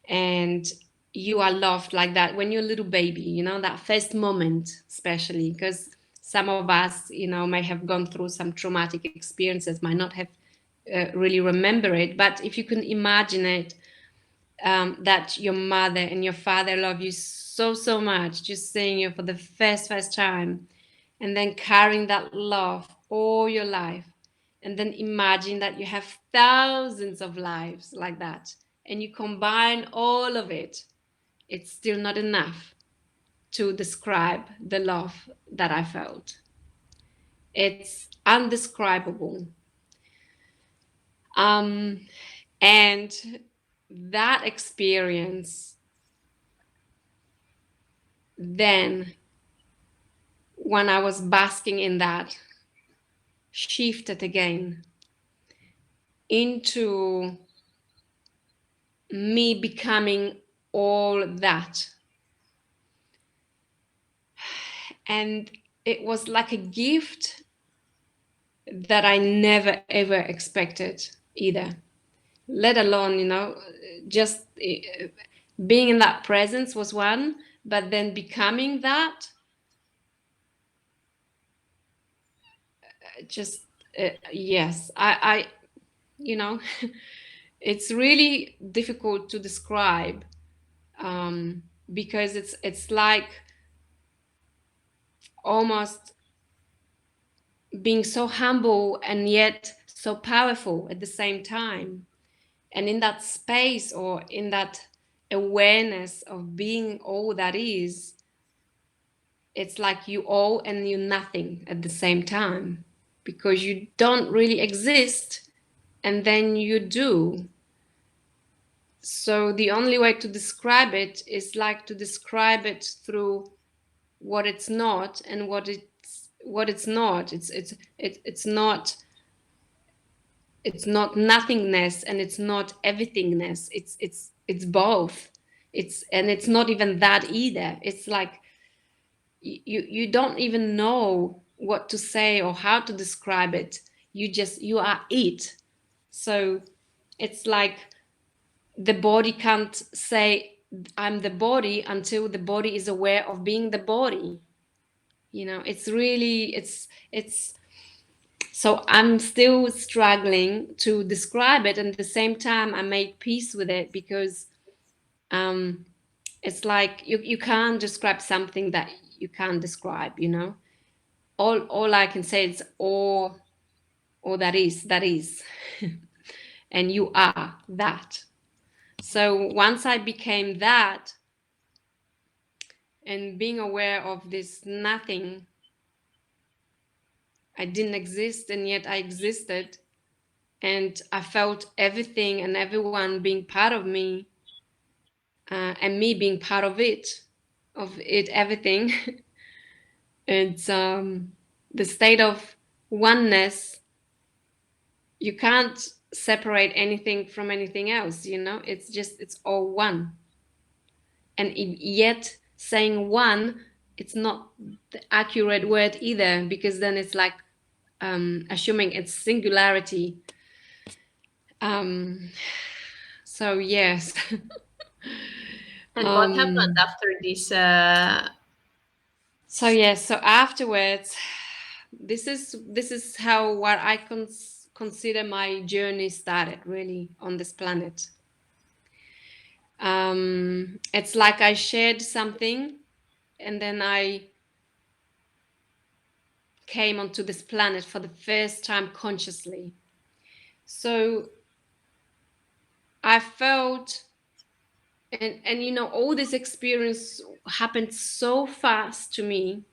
and you are loved like that when you're a little baby, you know, that first moment, especially because some of us, you know, may have gone through some traumatic experiences, might not have really remember it, but if you can imagine it, that your mother and your father love you so so much, just seeing you for the first time, and then carrying that love all your life, and then imagine that you have thousands of lives like that, and you combine all of it, it's still not enough to describe the love that I felt. It's undescribable. um, and that experience, then when I was basking in that, shifted again into me becoming all that. And it was like a gift that I never ever expected either, let alone, you know, just being in that presence was one, but then becoming that, just yes, I you know, it's really difficult to describe, because it's like almost being so humble and yet so powerful at the same time. And in that space, or in that awareness of being all that is, it's like you all and you nothing at the same time, because you don't really exist and then you do. So the only way to describe it is like to describe it through what it's not and what it's not. It's not nothingness, and it's not everythingness. It's both. It's not even that either. It's like you don't even know what to say or how to describe it. You are it. So it's like the body can't say I'm the body until the body is aware of being the body. You know, it's really it's so I'm still struggling to describe it, and at the same time I made peace with it, because um it's like you can't describe something that you can't describe, you know. All I can say is all that is and you are that. So once I became that, and being aware of this nothing, I didn't exist and yet I existed, and I felt everything and everyone being part of me, and me being part of it, everything. It's the state of oneness. You can't separate anything from anything else, you know. It's just, it's all one. And yet saying one, it's not the accurate word either, because then it's like assuming it's singularity. um so yes. And what happened after this So yes, so afterwards, this is how what I consider my journey started really on this planet. It's like I shared something, and then I came onto this planet for the first time consciously. So I felt, and you know, all this experience happened so fast to me,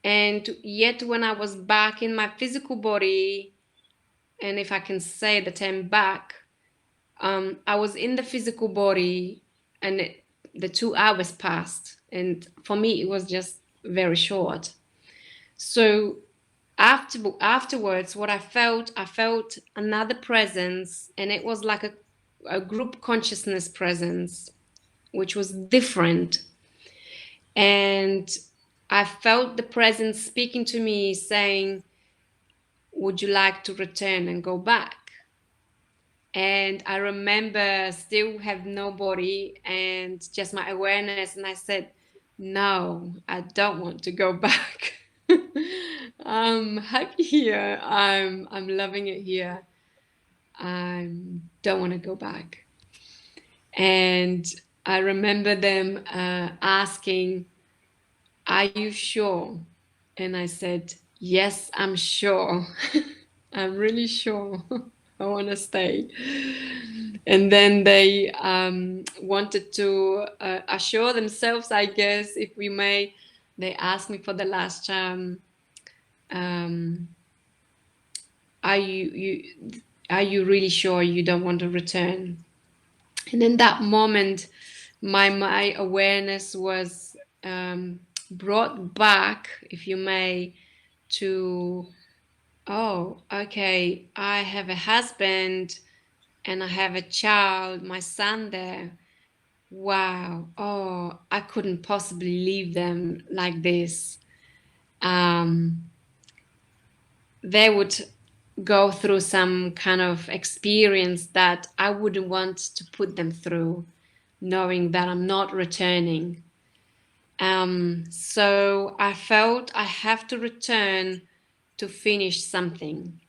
and yet when I was back in my physical body, and if I can say the term back, I was in the physical body, and the 2 hours passed, and for me it was just very short. So afterwards, what I felt another presence, and it was like a group consciousness presence, which was different. And I felt the presence speaking to me, saying, "Would you like to return and go back?" And I remember still have nobody and just my awareness, and I said, "No, I don't want to go back. I'm happy here. I'm loving it here. I don't want to go back." And I remember them asking, "Are you sure?" And I said, "Yes, I'm sure. I'm really sure. I want to stay." And then they wanted to assure themselves, I guess, if we may. They asked me for the last time, um, are you really sure you don't want to return?" And in that moment, my awareness was brought back, if you may, to, oh, okay, I have a husband and I have a child, my son there. Wow. Oh, I couldn't possibly leave them like this. They would go through some kind of experience that I wouldn't want to put them through, knowing that I'm not returning. So I felt I have to return to finish something.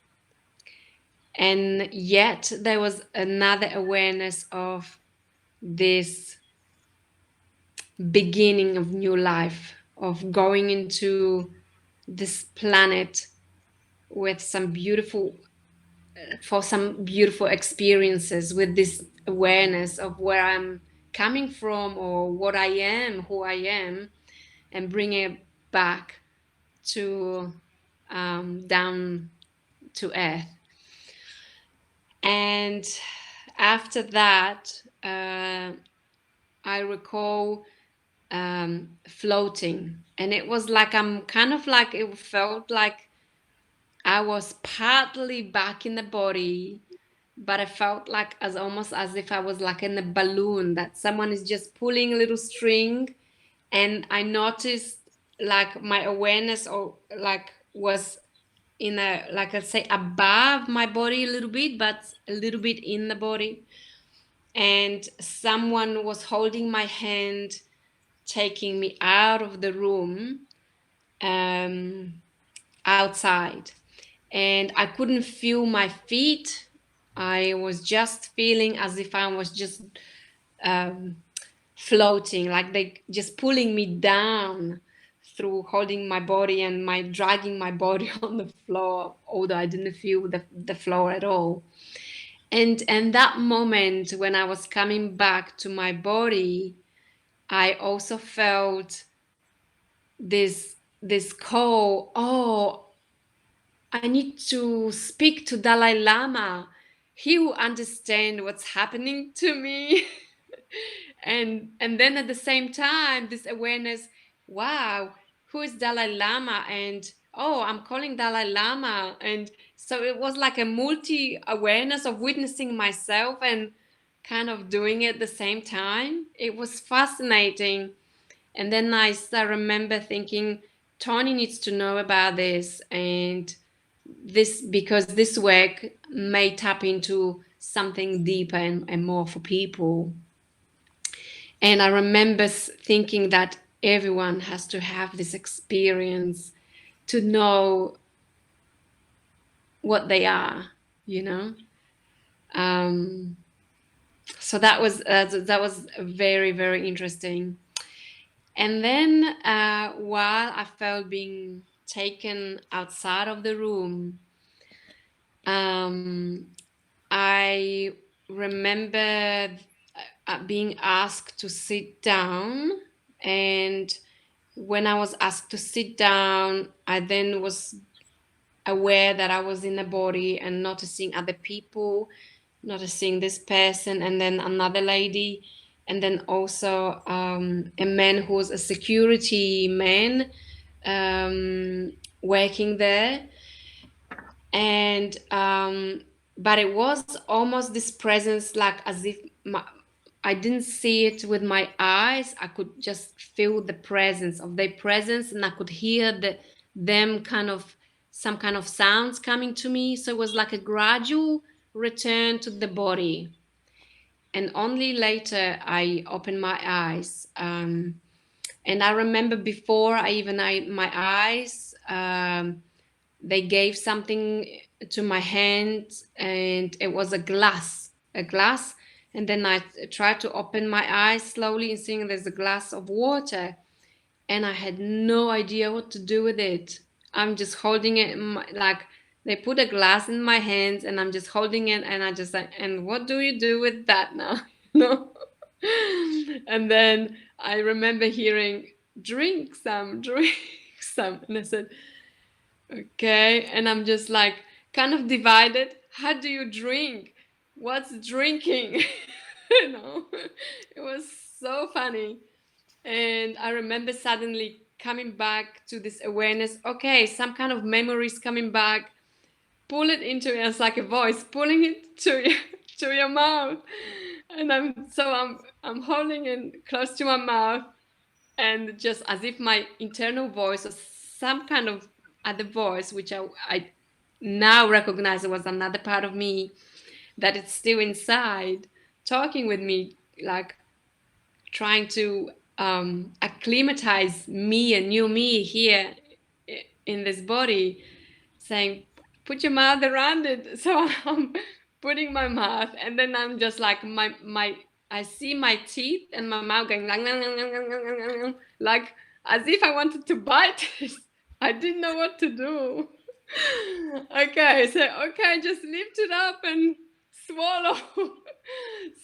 And yet there was another awareness of this beginning of new life, of going into this planet with some beautiful experiences, with this awareness of where I'm coming from or what I am, who I am, and bring it back to down to earth. And after that, I recall floating, and it was like I'm kind of like, it felt like I was partly back in the body, but I felt like as almost as if I was like in a balloon that someone is just pulling a little string. And I noticed like my awareness, or like, was in a, like I say, above my body a little bit, but a little bit in the body. And someone was holding my hand, taking me out of the room, outside. And I couldn't feel my feet. I was just feeling as if I was just um, floating, like they just pulling me down through holding my body and my dragging my body on the floor, although I didn't feel the floor at all. And that moment when I was coming back to my body, I also felt this call, oh, I need to speak to Dalai Lama. He will understand what's happening to me. And then at the same time, this awareness, wow, who is Dalai Lama? And oh, I'm calling Dalai Lama. And so it was like a multi-awareness of witnessing myself and kind of doing it at the same time. It was fascinating. And then I remember thinking, Tony needs to know about this, and this, because this work may tap into something deeper and more for people. And I remember thinking that everyone has to have this experience to know what they are, you know. So that was very, very interesting. And then while I felt being taken outside of the room, I remember being asked to sit down. And when I was asked to sit down, I then was aware that I was in a body and noticing other people, noticing this person, and then another lady, and then also a man who was a security man working there. And but it was almost this presence, like as if I didn't see it with my eyes. I could just feel the presence of their presence, and I could hear them kind of some kind of sounds coming to me. So it was like a gradual return to the body. And only later I opened my eyes. And I remember before my eyes, they gave something to my hand, and it was a glass. And then I tried to open my eyes slowly and seeing there's a glass of water, and I had no idea what to do with it. I'm just holding it like they put a glass in my hands, and I'm just holding it, and I just like, and what do you do with that now? No. And then I remember hearing, drink some. And I said, okay. And I'm just like kind of divided. How do you drink? What's drinking? You know, it was so funny. And I remember suddenly coming back to this awareness. Okay, some kind of memories coming back. Pull it into it. It's like a voice pulling it to your mouth. And I'm holding it close to my mouth, and just as if my internal voice or some kind of other voice, which I now recognize it was another part of me, that it's still inside, talking with me, like trying to acclimatize me, a new me here in this body, saying, put your mouth around it. So I'm putting my mouth, and then I'm just like my I see my teeth and my mouth going like as if I wanted to bite it. I didn't know what to do. Okay, so okay, just lift it up and swallow.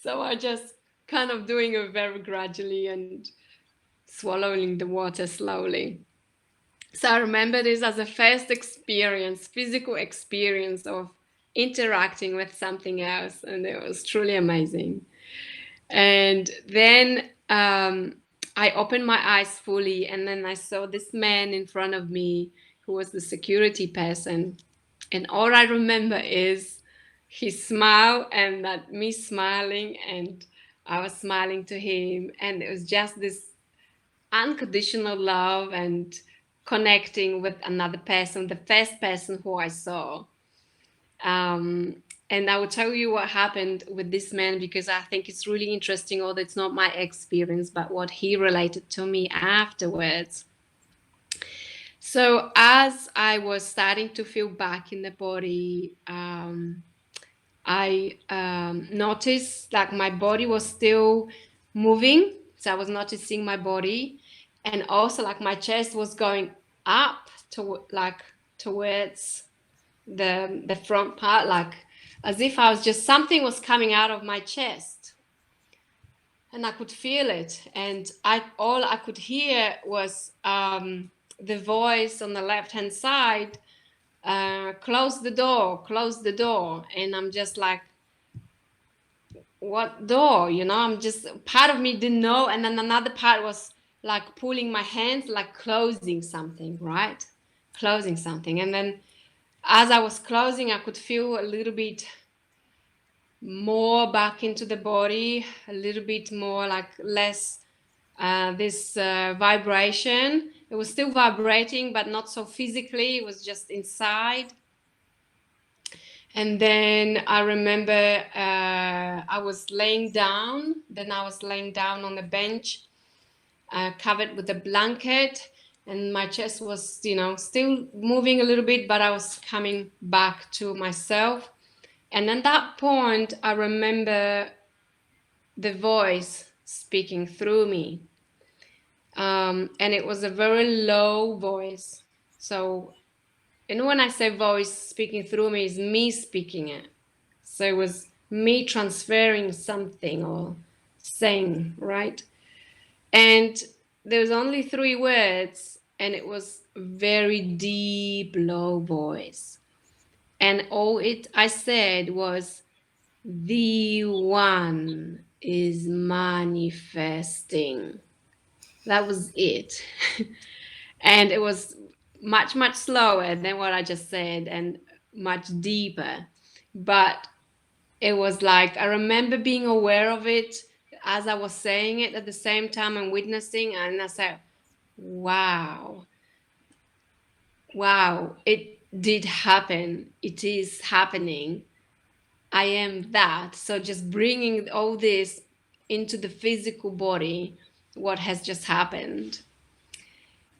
So I just kind of doing it very gradually and swallowing the water slowly. So I remember this as a first experience, physical experience of interacting with something else, and it was truly amazing. And then I opened my eyes fully, and then I saw this man in front of me who was the security person. And all I remember is his smile and that me smiling, and I was smiling to him. And it was just this unconditional love and connecting with another person, the first person who I saw. And I will tell you what happened with this man, because I think it's really interesting, although it's not my experience, but what he related to me afterwards. So as I was starting to feel back in the body, I noticed like my body was still moving. So I was noticing my body, and also like my chest was going up to like towards the front part, like as if I was just something was coming out of my chest, and I could feel it. And all I could hear was the voice on the left hand side, close the door, close the door. And I'm just like, what door? You know, I'm just, part of me didn't know, and then another part was like pulling my hands, like closing something, right? Closing something. And then as I was closing, I could feel a little bit more back into the body, a little bit more, like less this vibration. It was still vibrating, but not so physically. It was just inside. And then I remember I was laying down. Then I was laying down on the bench, covered with a blanket, and my chest was, still moving a little bit, but I was coming back to myself. And at that point, I remember the voice speaking through me. And it was a very low voice. So, and when I say voice speaking through me, is me speaking it. So it was me transferring something or saying, right? And there was only 3 words, and it was very deep, low voice. And all I said was, the one is manifesting. That was it. And it was much, much slower than what I just said and much deeper. But it was like, I remember being aware of it as I was saying it at the same time and witnessing. And I said, wow, it did happen. It is happening. I am that. So just bringing all this into the physical body, what has just happened.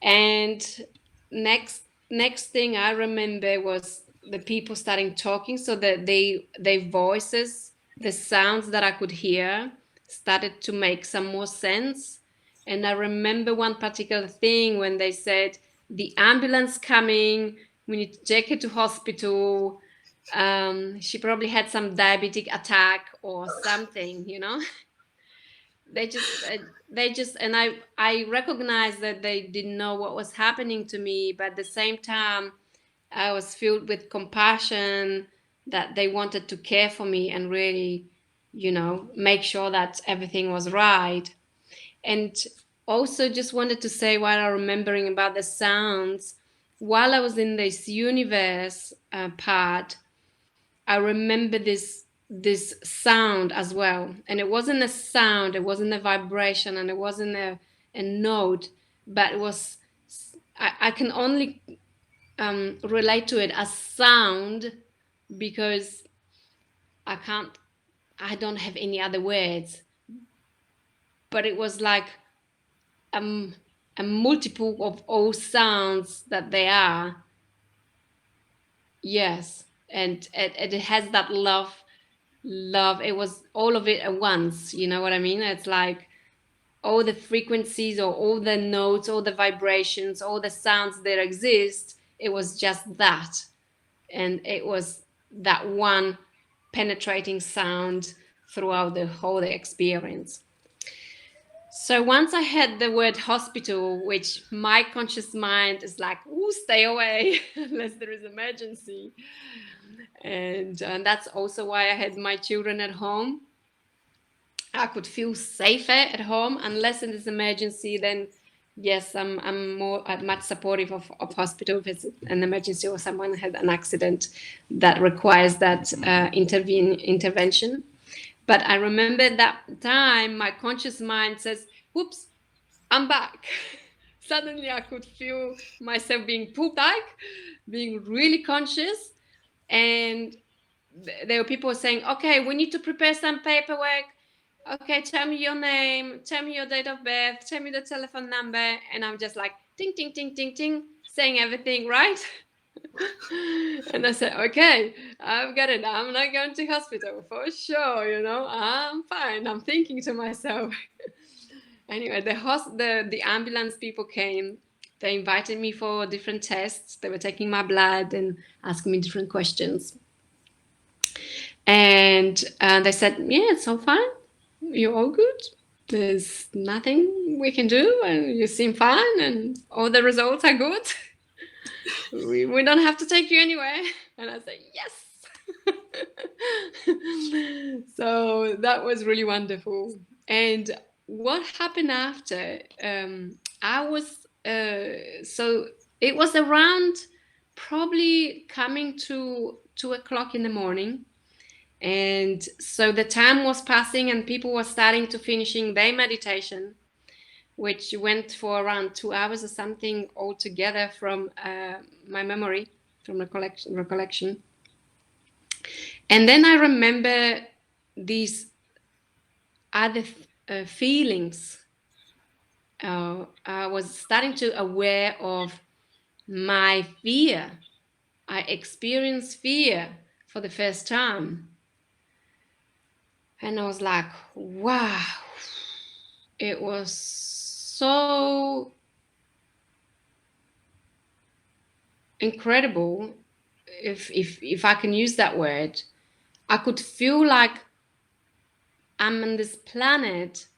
And next thing I remember was the people starting talking, so that their voices, the sounds that I could hear, started to make some more sense. And I remember one particular thing when they said, the ambulance coming, we need to take her to hospital. She probably had some diabetic attack or something, they just and I recognized that they didn't know what was happening to me, but at the same time I was filled with compassion that they wanted to care for me and really, make sure that everything was right. And also just wanted to say, while I'm remembering about the sounds, while I was in this universe part, I remember this sound as well. And it wasn't a sound, it wasn't a vibration, and it wasn't a note, but it was, I can only relate to it as sound, because I don't have any other words. But it was like a multiple of all sounds that they are. Yes. And it has that love. It was all of it at once. You know what I mean? It's like all the frequencies or all the notes, all the vibrations, all the sounds that exist. It was just that. And it was that one penetrating sound throughout the whole experience. So once I had the word hospital, which my conscious mind is like, "Ooh, stay away unless there is emergency." And that's also why I had my children at home. I could feel safer at home. Unless it is emergency, then yes, I'm much supportive of hospital. If it's an emergency or someone had an accident that requires that intervention. But I remember that time my conscious mind says, "Whoops, I'm back." Suddenly I could feel myself being pulled back, being really conscious. And there were people saying, "Okay, we need to prepare some paperwork. Okay, tell me your name, tell me your date of birth, tell me the telephone number." And I'm just like, ting, ting, ting, ting, ting, saying everything right. And I said, "Okay, I've got it. I'm not going to hospital for sure. I'm fine." I'm thinking to myself. Anyway, the ambulance people came. They invited me for different tests. They were taking my blood and asking me different questions. And they said, "Yeah, it's all fine. You're all good. There's nothing we can do, and you seem fine, and all the results are good. we don't have to take you anywhere." And I said, "Yes." So that was really wonderful. And what happened after? I was so it was around probably coming to 2 o'clock in the morning. And so the time was passing and people were starting to finishing their meditation, which went for around 2 hours or something altogether from my memory, from recollection. And then I remember these other feelings I was starting to aware of my fear. I experienced fear for the first time. And I was like, wow, it was so incredible, if I can use that word. I could feel like I'm on this planet,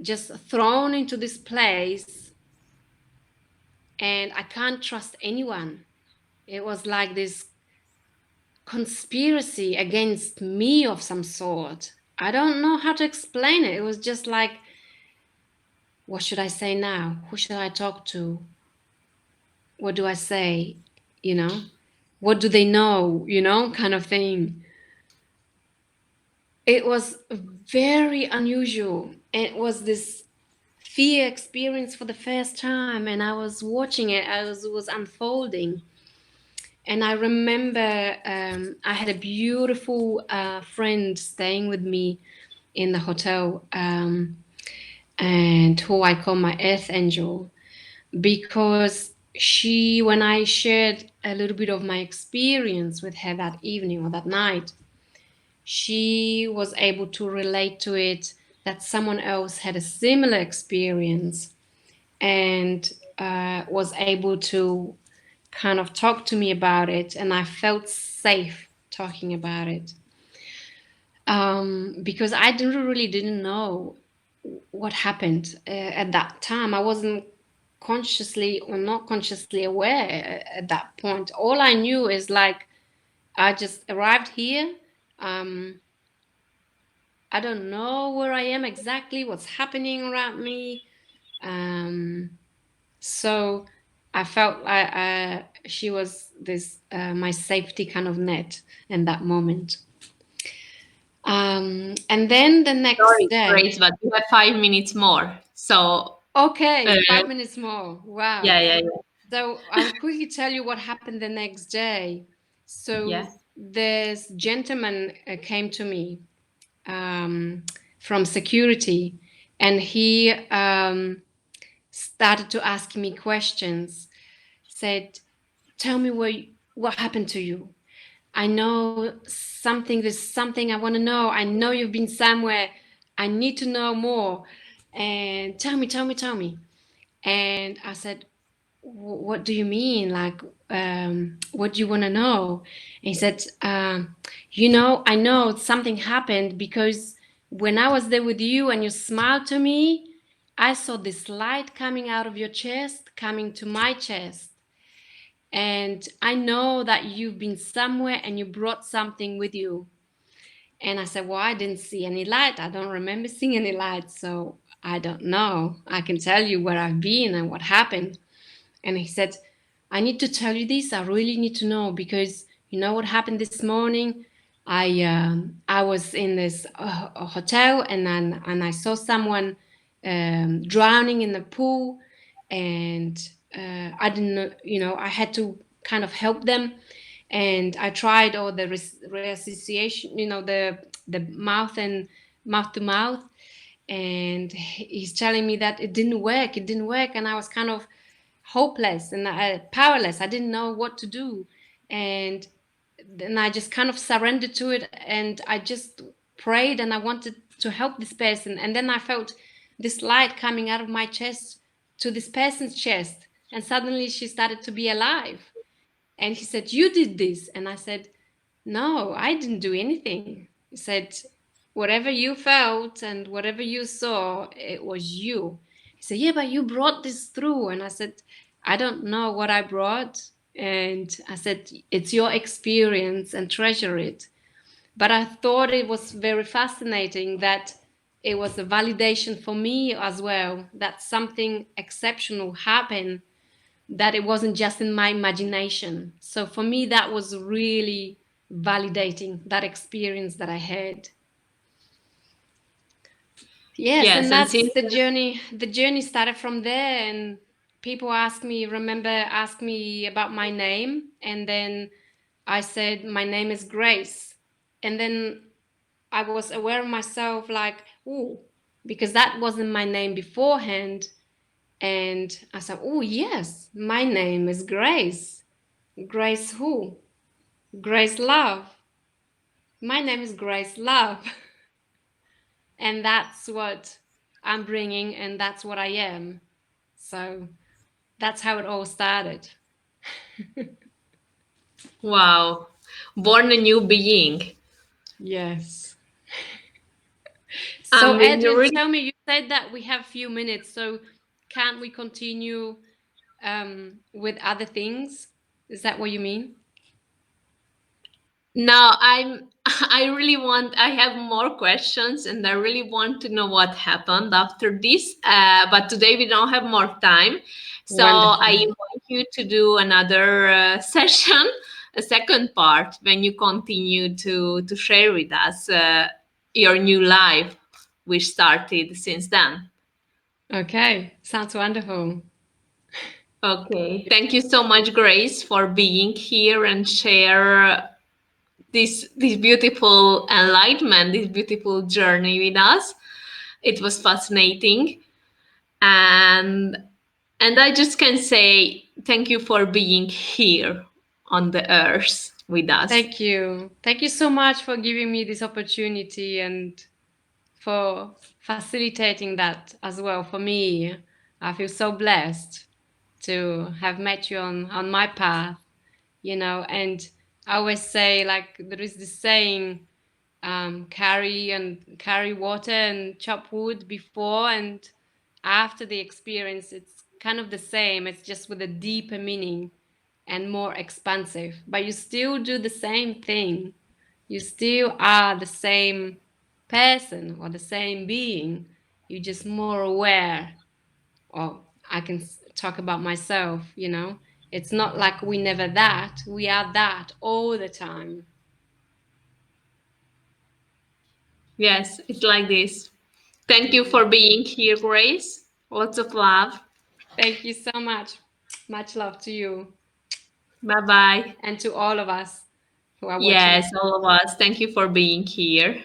just thrown into this place, and I can't trust anyone. It was like this conspiracy against me of some sort. I don't know how to explain it. It was just like, what should I say now? Who should I talk to? What do I say? You know, what do they know? You know, kind of thing. It was very unusual. It was this fear experience for the first time, and I was watching it as it was unfolding. And I remember I had a beautiful friend staying with me in the hotel, and who I call my earth angel, because she, when I shared a little bit of my experience with her that evening or that night, she was able to relate to it, that someone else had a similar experience, and was able to kind of talk to me about it, and I felt safe talking about it, because I didn't know what happened at that time. I wasn't consciously or not consciously aware at that point. All I knew is like, I just arrived here. um, I don't know where I am exactly, what's happening around me. So I felt she was this my safety kind of net in that moment. And then the next Sorry, day, Grace, but you have 5 minutes more. So, okay, uh, 5 minutes more. Wow. yeah, yeah, So I'll quickly tell you what happened the next day. yeah. So this gentleman came to me from security, and he started to ask me questions. Said, "Tell me what happened to you. I know something. There's something I want to know. I know you've been somewhere. I need to know more. And tell me, tell me, tell me." And I said, "What do you mean? Like, what do you want to know?" And he said, I know something happened because when I was there with you and you smiled to me, I saw this light coming out of your chest, coming to my chest. And I know that you've been somewhere and you brought something with you." And I said, "Well, I didn't see any light. I don't remember seeing any light. So I don't know. I can tell you where I've been and what happened." And he said, "I need to tell you this. I really need to know because you know what happened this morning. I was in this hotel, and I saw someone drowning in the pool, and I didn't know. I had to kind of help them, and I tried all the resuscitation. The mouth to mouth, and he's telling me that it didn't work. It didn't work, and I was kind of hopeless and powerless. I didn't know what to do, and then I just kind of surrendered to it, and I just prayed, and I wanted to help this person. And then I felt this light coming out of my chest to this person's chest, and suddenly she started to be alive. And he said, "You did this." And I said, "No, I didn't do anything." He said, "Whatever you felt and whatever you saw, it was you." He said, "Yeah, but you brought this through." And I said, "I don't know what I brought." And I said, "It's your experience and treasure it." But I thought it was very fascinating that it was a validation for me as well, that something exceptional happened, that it wasn't just in my imagination. So for me, that was really validating, that experience that I had. Yes, Yes, and and that's since the journey. The journey started from there, and people ask me about my name, and then I said my name is Grace, and then I was aware of myself, like, oh, because that wasn't my name beforehand. And I said, oh, yes, my name is Grace. Grace who? Grace Love. My name is Grace Love. And that's what I'm bringing, and that's what I am. So that's how it all started. Wow. Born a new being. Yes. I So, mean, Adrian, really. tell me, you said that we have few minutes, so can't we continue with other things? Is that what you mean? Now I really want, I have more questions and I really want to know what happened after this. But today we don't have more time. So I Wonderful. invite you to do another session, a second part when you continue to share with us your new life, which started since then. Okay, sounds wonderful. Okay. Thank you so much, Grace, for being here and share this beautiful enlightenment, this beautiful journey with us. It was fascinating, and I just can say thank you for being here on the earth with us. Thank you. Thank you so much for giving me this opportunity and for facilitating that as well for me. I feel so blessed to have met you on my path, and I always say, like, there is this saying, carry water and chop wood before and after the experience. It's kind of the same, it's just with a deeper meaning and more expansive, but you still do the same thing. You still are the same person or the same being. You're just more aware. Or I can talk about myself. It's not like we never that. We are that all the time. Yes, it's like this. Thank you for being here, Grace. Lots of love. Thank you so much. Much love to you Bye bye. and to all of us who are watching. Yes, all of us. Thank you for being here.